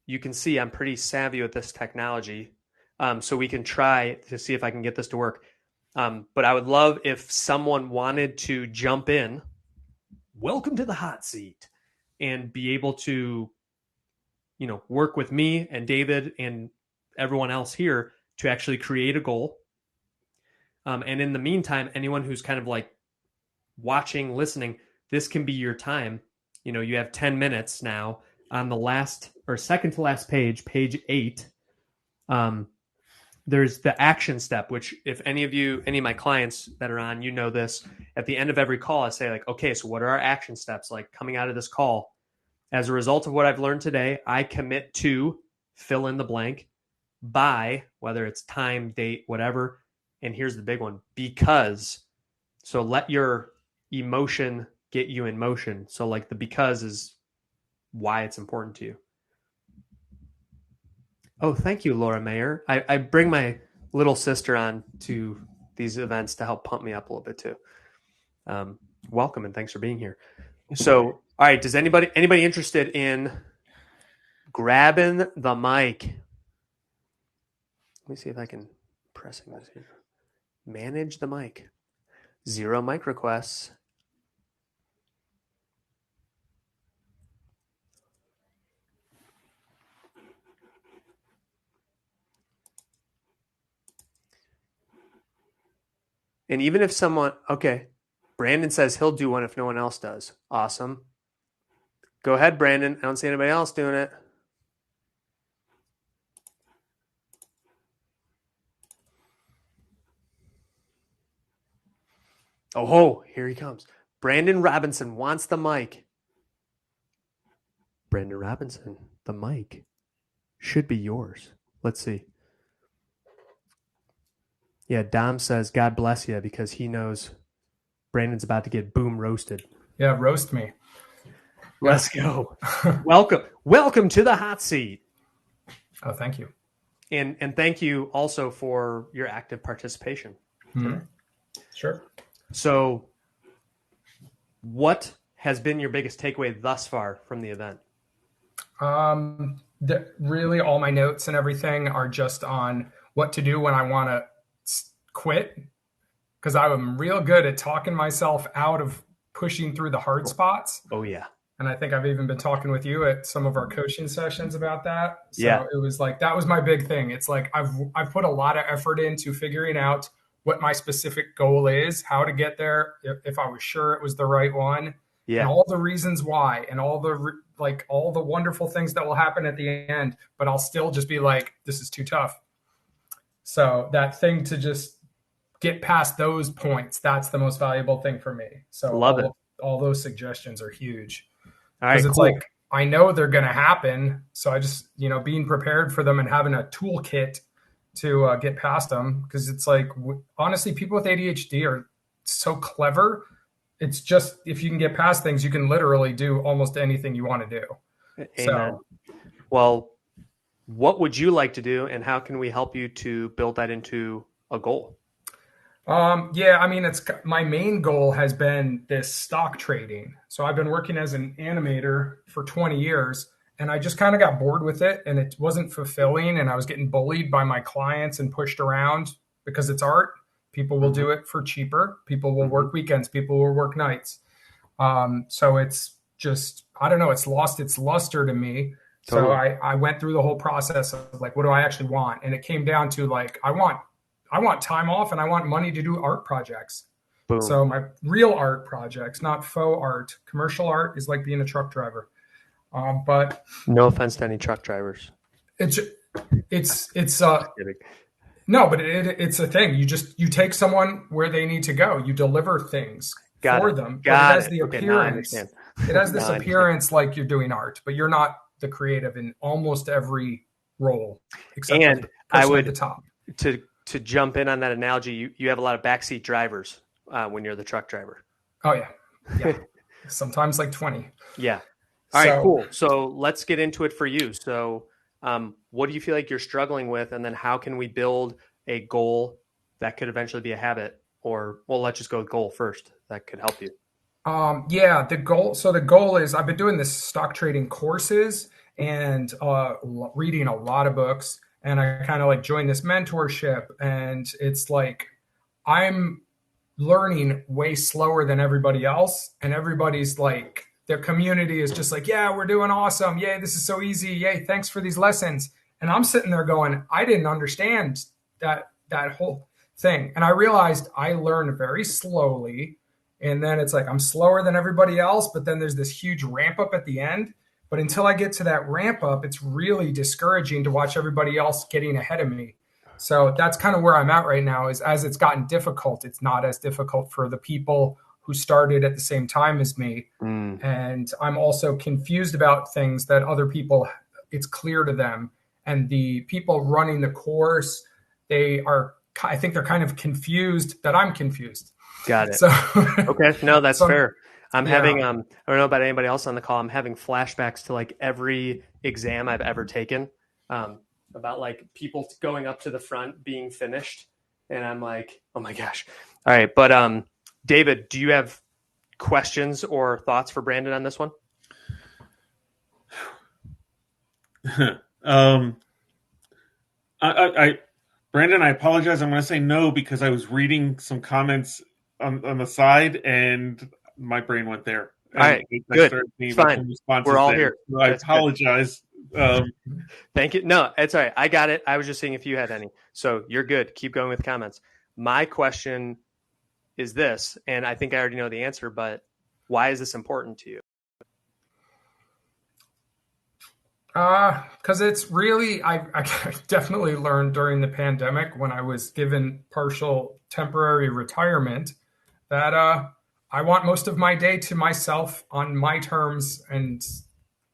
you can see I'm pretty savvy with this technology. So we can try to see if I can get this to work. But I would love if someone wanted to jump in, welcome to the hot seat, and be able to, work with me and David and everyone else here to actually create a goal. And in the meantime, anyone who's kind of like watching, listening, this can be your time. You have 10 minutes now. On the last or second to last page 8, there's the action step, which if any of my clients that are on, this, at the end of every call, I say like, okay, so what are our action steps like coming out of this call? As a result of what I've learned today, I commit to fill in the blank by, whether it's time, date, whatever. And here's the big one, because. So let your emotion get you in motion. So like the because is why it's important to you. Oh, thank you, Laura Mayer. I bring my little sister on to these events to help pump me up a little bit too. Welcome and thanks for being here. So, all right, does anybody interested in grabbing the mic? Let me see if I can pressing this here. Manage the mic. 0 mic requests. And even if okay, Brandon says he'll do one if no one else does. Awesome. Go ahead, Brandon. I don't see anybody else doing it. Oh, here he comes. Brandon Robinson wants the mic. Brandon Robinson, the mic should be yours. Let's see. Yeah, Dom says, God bless you, because he knows Brandon's about to get boom roasted.
Yeah, roast me.
Let's go. Welcome to the hot seat.
Oh, thank you.
And thank you also for your active participation.
Mm-hmm. Sure.
So what has been your biggest takeaway thus far from the event?
Really all my notes and everything are just on what to do when I want to quit, because I'm real good at talking myself out of pushing through the hard spots.
Oh yeah.
And I think I've even been talking with you at some of our coaching sessions about that. So
yeah.
It was like, that was my big thing. It's like, I've put a lot of effort into figuring out what my specific goal is, how to get there, if I was sure it was the right one, and all the reasons why, and all the wonderful things that will happen at the end, but I'll still just be like, this is too tough. So that thing to just get past those points, that's the most valuable thing for me. So all those suggestions are huge. Because it's like, I know they're going to happen. So I just, being prepared for them and having a toolkit to get past them. Because it's like, honestly, people with ADHD are so clever. It's just, if you can get past things, you can literally do almost anything you want to do.
Amen. Well, what would you like to do, and how can we help you to build that into a goal?
It's my main goal has been this stock trading. So I've been working as an animator for 20 years, and I just kind of got bored with it, and it wasn't fulfilling, and I was getting bullied by my clients and pushed around because it's art. People will do it for cheaper. People will work weekends. People will work nights. So it's just, I don't know, it's lost its luster to me. Totally. So I went through the whole process of like, what do I actually want? And it came down to like, I want time off, and I want money to do art projects. Boom. So my real art projects, not faux art. Commercial art is like being a truck driver. But
no offense to any truck drivers.
It's no, but it's a thing. You take someone where they need to go. You deliver things for them. It has the appearance. It has this appearance like you're doing art, but you're not the creative in almost every role, except
And
for the
I
person
would
at the top.
to jump in on that analogy. You have a lot of backseat drivers when you're the truck driver.
Oh yeah. Sometimes like 20.
Yeah. All right, cool. So let's get into it for you. So what do you feel like you're struggling with? And then how can we build a goal that could eventually be a habit? Or, well, let's just go with goal first. That could help you.
The goal. So the goal is I've been doing this stock trading courses and reading a lot of books. And I kind of like joined this mentorship. And it's like I'm learning way slower than everybody else. And everybody's like, their community is just like, yeah, we're doing awesome. Yay, this is so easy. Yay, thanks for these lessons. And I'm sitting there going, I didn't understand that whole thing. And I realized I learned very slowly. And then it's like I'm slower than everybody else, but then there's this huge ramp up at the end. But until I get to that ramp up, it's really discouraging to watch everybody else getting ahead of me. So that's kind of where I'm at right now, is as it's gotten difficult, it's not as difficult for the people who started at the same time as me. And I'm also confused about things that other people, it's clear to them. And the people running the course, I think they're kind of confused that I'm confused.
Got it.
So,
okay. No, that's fair. I'm having, I don't know about anybody else on the call. I'm having flashbacks to like every exam I've ever taken, about like people going up to the front being finished. And I'm like, oh my gosh. All right. But, David, do you have questions or thoughts for Brandon on this one?
Brandon, I apologize. I'm going to say no because I was reading some comments on the side and my brain went there.
All right, good. It's fine. We're all here.
So I apologize.
Thank you. No, it's all right. I got it. I was just seeing if you had any. So you're good. Keep going with comments. My question is this, and I think I already know the answer, but why is this important to you?
Because it's really, I definitely learned during the pandemic when I was given partial temporary retirement that I want most of my day to myself on my terms and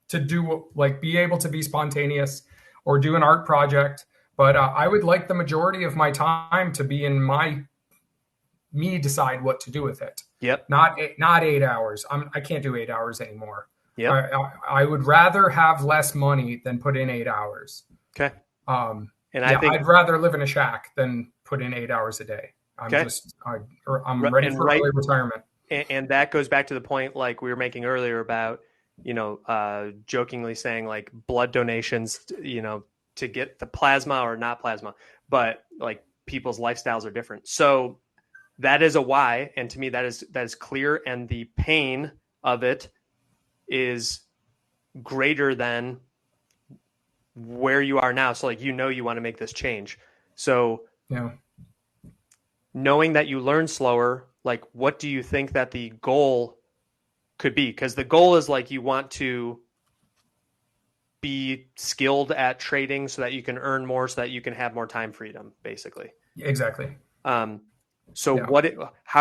to do like be able to be spontaneous or do an art project. But I would like the majority of my time to be in me decide what to do with it.
Yep.
Not 8 hours. I can't do 8 hours anymore.
Yep.
I would rather have less money than put in 8 hours.
Okay.
And I'd rather live in a shack than put in 8 hours a day. I'm ready for early retirement.
And that goes back to the point like we were making earlier about, jokingly saying like blood donations, to get the plasma or not plasma, but like people's lifestyles are different. So that is a why. And to me, that is clear. And the pain of it is greater than where you are now. So like, you want to make this change. So knowing that you learn slower, like what do you think that the goal could be? Because the goal is like you want to be skilled at trading so that you can earn more, so that you can have more time freedom, basically.
Exactly.
How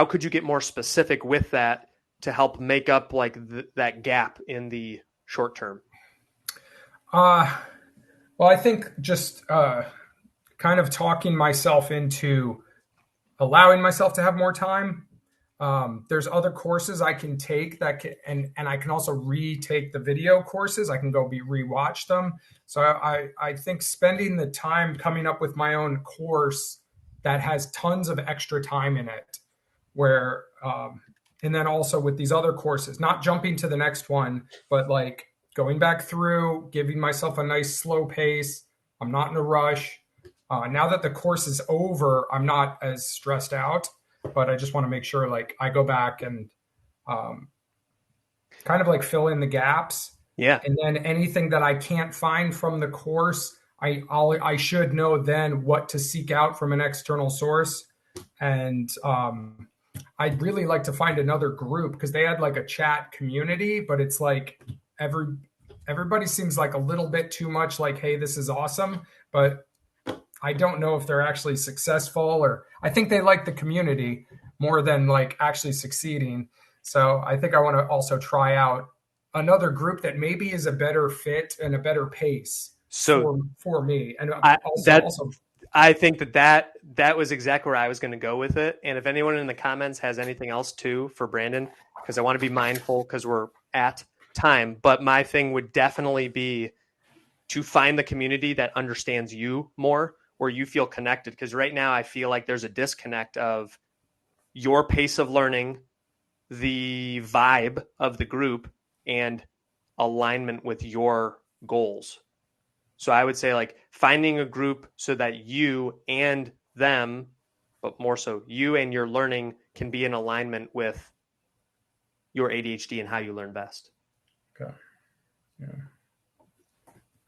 could you get more specific with that to help make up like that gap in the short term?
Well, I think just kind of talking myself into allowing myself to have more time. There's other courses I can take and I can also retake the video courses. I can go rewatch them. So I think spending the time coming up with my own course that has tons of extra time in it, where and then also with these other courses, not jumping to the next one, but like going back through, giving myself a nice slow pace. I'm not in a rush. Now that the course is over, I'm not as stressed out, but I just want to make sure like I go back and kind of like fill in the gaps.
Yeah.
And then anything that I can't find from the course, I should know then what to seek out from an external source. And I'd really like to find another group because they had like a chat community, but it's like everybody seems like a little bit too much like, hey, this is awesome. But I don't know if they're actually successful, or I think they like the community more than like actually succeeding. So I think I want to also try out another group that maybe is a better fit and a better pace for me. And
I think that was exactly where I was going to go with it. And if anyone in the comments has anything else too for Brandon, because I want to be mindful because we're at time, but my thing would definitely be to find the community that understands you more, where you feel connected. Because right now I feel like there's a disconnect of your pace of learning, the vibe of the group, and alignment with your goals. So I would say like finding a group so that you and them, but more so you and your learning can be in alignment with your ADHD and how you learn best.
Okay. Yeah.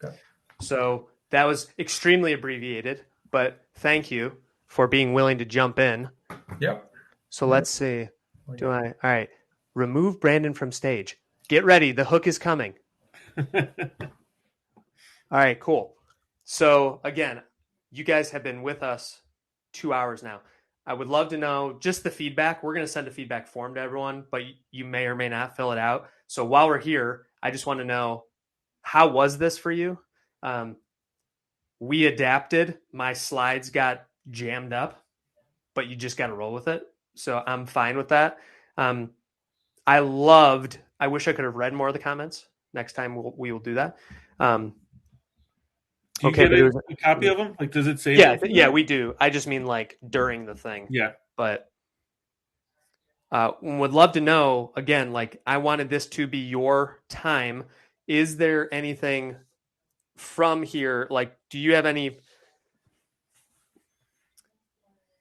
Okay.
So that was extremely abbreviated, but thank you for being willing to jump in.
Yep.
So let's see. All right. Remove Brandon from stage. Get ready. The hook is coming. All right, cool. So again, you guys have been with us 2 hours now. I would love to know just the feedback. We're going to send a feedback form to everyone, but you may or may not fill it out. So while we're here, I just want to know, how was this for you? We adapted. My slides got jammed up, but you just got to roll with it. So I'm fine with that. I wish I could have read more of the comments. Next time we will do that.
Do you get a copy of them? Like, does it say?
Yeah, we do. I just mean like during the thing.
Yeah.
But would love to know, again, like I wanted this to be your time. Is there anything from here? Like, do you have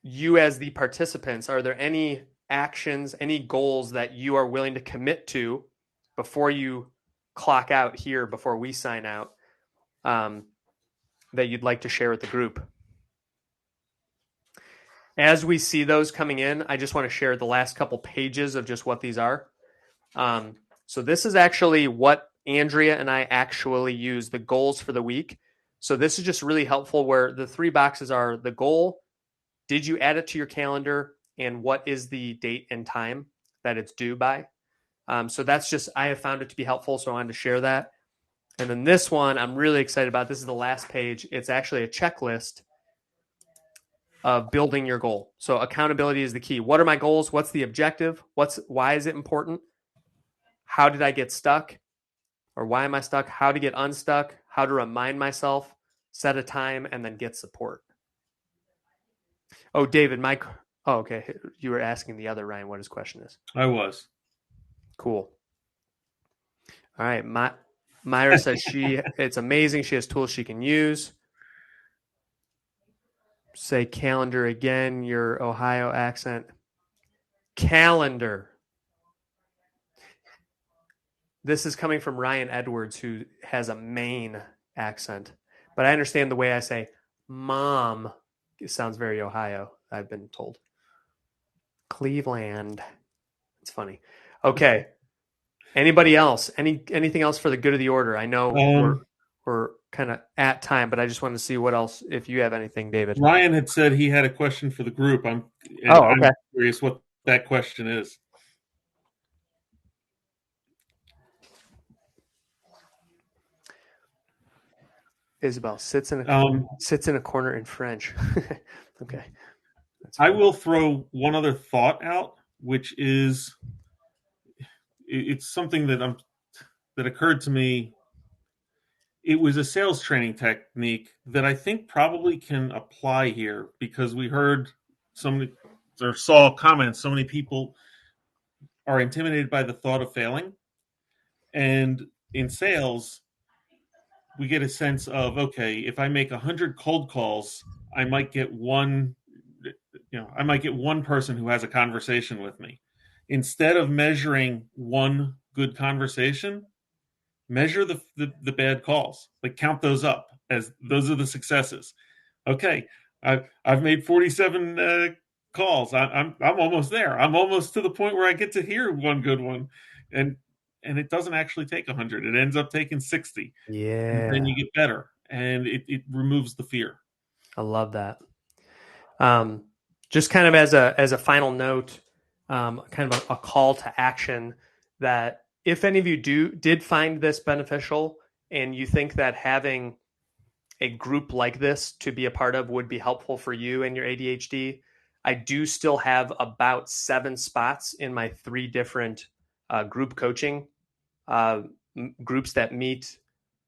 you as the participants, are there any actions, any goals that you are willing to commit to before you clock out here, before we sign out, that you'd like to share with the group? As we see those coming in, I just want to share the last couple pages of just what these are. So this is actually what Andrea and I actually use, the goals for the week. So this is just really helpful, where the 3 boxes are the goal, did you add it to your calendar, and what is the date and time that it's due by. So that's just, I have found it to be helpful, so I wanted to share that. And then this one I'm really excited about. This is the last page. It's actually a checklist of building your goal. So accountability is the key. What are my goals? What's the objective? Why is it important? How did I get stuck? Or why am I stuck? How to get unstuck? How to remind myself, set a time, and then get support. Oh, David, okay. You were asking the other Ryan what his question is.
I was.
Cool. All right. Myra says it's amazing. She has tools she can use. Say calendar again, your Ohio accent. Calendar. This is coming from Ryan Edwards, who has a Maine accent. But I understand the way I say mom. It sounds very Ohio, I've been told. Cleveland. It's funny. Okay. Anybody else? Anything else for the good of the order? I know we're kind of at time, but I just want to see what else, if you have anything, David.
Ryan had said he had a question for the group. I'm curious what that question is.
Isabel sits in a corner in French. Okay.
I will throw one other thought out, which is, it's something that occurred to me. It was a sales training technique that I think probably can apply here, because we heard saw comments. So many people are intimidated by the thought of failing. And in sales, we get a sense of, okay, if I make 100 cold calls, I might get one person who has a conversation with me. Instead of measuring one good conversation, measure the bad calls. Like, count those up as those are the successes. Okay, I've made 47 calls. I'm almost there. I'm almost to the point where I get to hear one good one, and it doesn't actually take 100. It ends up taking 60.
Yeah.
And then you get better, and it removes the fear.
I love that. Just kind of as a final note, kind of a call to action, that if any of you did find this beneficial and you think that having a group like this to be a part of would be helpful for you and your ADHD, I do still have about 7 spots in my 3 different group coaching groups that meet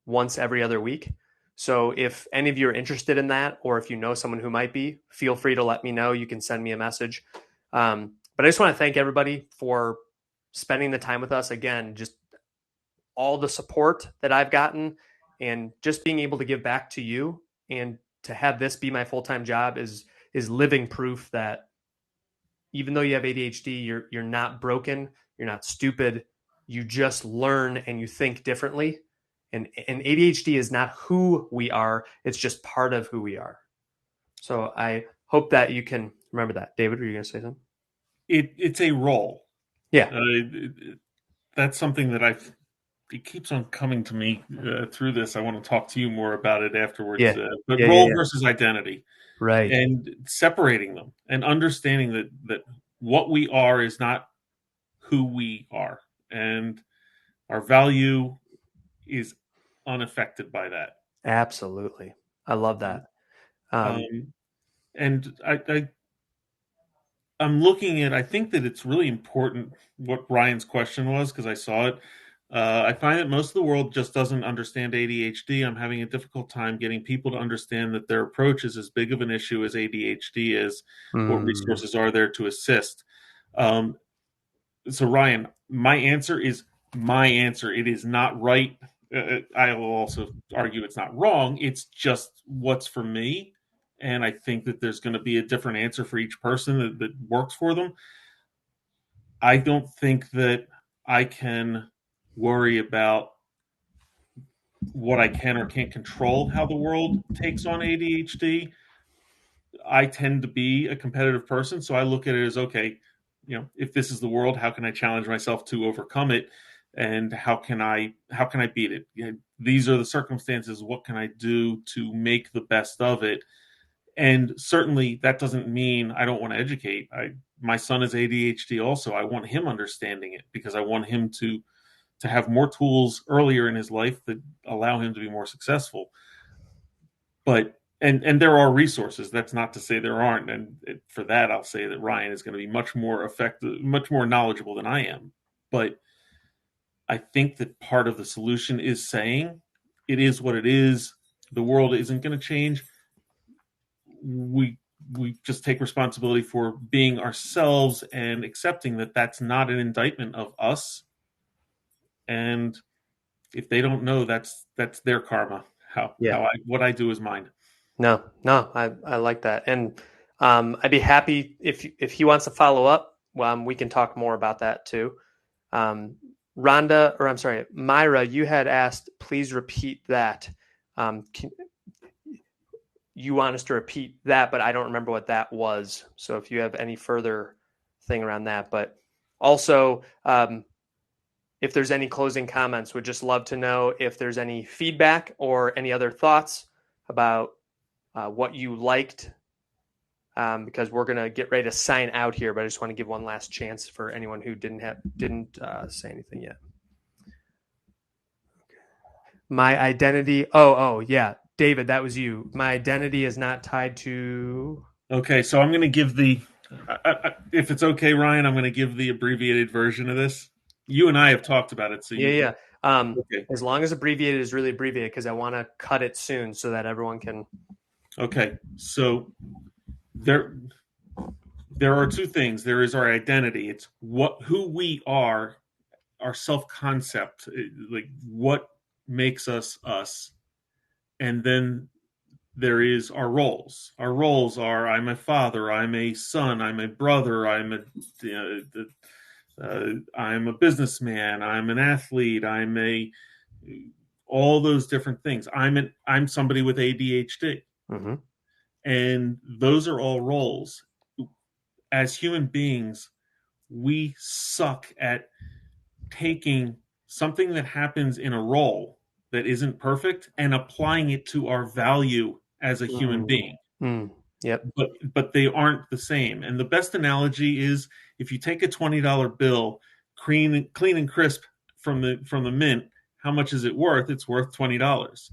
once every other week. So if any of you are interested in that, or if you know someone who might be, feel free to let me know. You can send me a message. But I just want to thank everybody for spending the time with us. Again, just all the support that I've gotten and just being able to give back to you and to have this be my full-time job is living proof that even though you have ADHD, you're not broken, you're not stupid, you just learn and you think differently. And ADHD is not who we are, it's just part of who we are. So I hope that you can remember that. David, were you going to say something?
It's a role.
Yeah.
That's something that it keeps on coming to me through this. I want to talk to you more about it afterwards.
Yeah.
But role versus identity.
Right.
And separating them and understanding that what we are is not who we are. And our value is unaffected by that.
Absolutely. I love that.
And I'm looking at, I think that it's really important what Ryan's question was, because I saw it. I find that most of the world just doesn't understand ADHD. I'm having a difficult time getting people to understand that their approach is as big of an issue as ADHD is. What resources are there to assist? So Ryan, my answer is my answer. It is not right. I will also argue it's not wrong. It's just what's for me. And I think that there's going to be a different answer for each person that works for them. I don't think that I can worry about what I can or can't control how the world takes on ADHD. I tend to be a competitive person, so I look at it as, okay, if this is the world, how can I challenge myself to overcome it? And how can I beat it? These are the circumstances. What can I do to make the best of it? And certainly that doesn't mean I don't want to educate. My son is ADHD also. I want him understanding it because I want him to have more tools earlier in his life that allow him to be more successful. But and there are resources. That's not to say there aren't. And for that, I'll say that Ryan is going to be much more effective, much more knowledgeable than I am. But I think that part of the solution is saying it is what it is. The world isn't going to change. We just take responsibility for being ourselves and accepting that that's not an indictment of us. And if they don't know, that's their karma. What I do is mine.
No, I like that. And I'd be happy if he wants to follow up. We can talk more about that too. Myra, you had asked, please repeat that. You want us to repeat that, but I don't remember what that was. So if you have any further thing around that, but also if there's any closing comments, would just love to know if there's any feedback or any other thoughts about what you liked, because we're going to get ready to sign out here, but I just want to give one last chance for anyone who didn't say anything yet. My identity. Oh, yeah. David, that was you. My identity is not tied to. Okay,
so I'm going to give if it's okay, Ryan, I'm going to give the abbreviated version of this. You and I have talked about it. So
yeah. Okay. As long as abbreviated is really abbreviated, because I want to cut it soon so that everyone can.
Okay, so there are 2 things. There is our identity. It's who we are, our self-concept, like what makes us us. And then there is our roles. Our roles are: I'm a father, I'm a son, I'm a brother, I'm a businessman, I'm an athlete, all those different things. I'm somebody with ADHD.
Mm-hmm.
And those are all roles. As human beings, we suck at taking something that happens in a role that isn't perfect and applying it to our value as a human being.
Yep.
But they aren't the same. And the best analogy is if you take a $20 bill, clean and crisp, from the mint, how much is it worth? It's worth $20.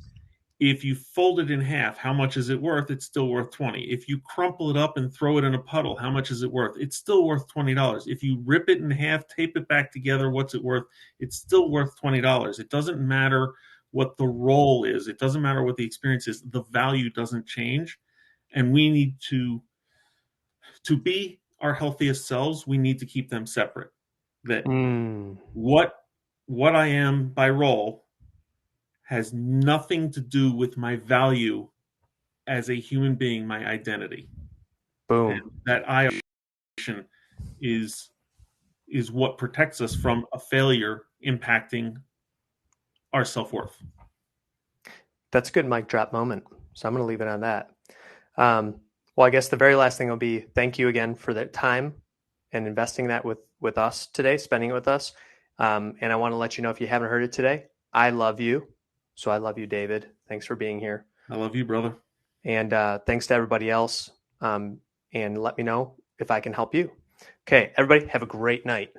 If you fold it in half, how much is it worth? It's still worth 20. If you crumple it up and throw it in a puddle, how much is it worth? It's still worth $20. If you rip it in half, tape it back together, what's it worth? It's still worth $20. It doesn't matter what the role is. It doesn't matter what the experience is. The value doesn't change. And we need to be our healthiest selves, we need to keep them separate. That what I am by role has nothing to do with my value as a human being, my identity.
Boom.
And that isolation is what protects us from a failure impacting our self-worth.
That's a good mic drop moment. So I'm going to leave it on that. Well, I guess the very last thing will be thank you again for the time and investing that with us today, spending it with us. And I want to let you know, if you haven't heard it today, I love you. So I love you, David. Thanks for being here.
I love you, brother.
And thanks to everybody else. And let me know if I can help you. Okay, everybody, have a great night.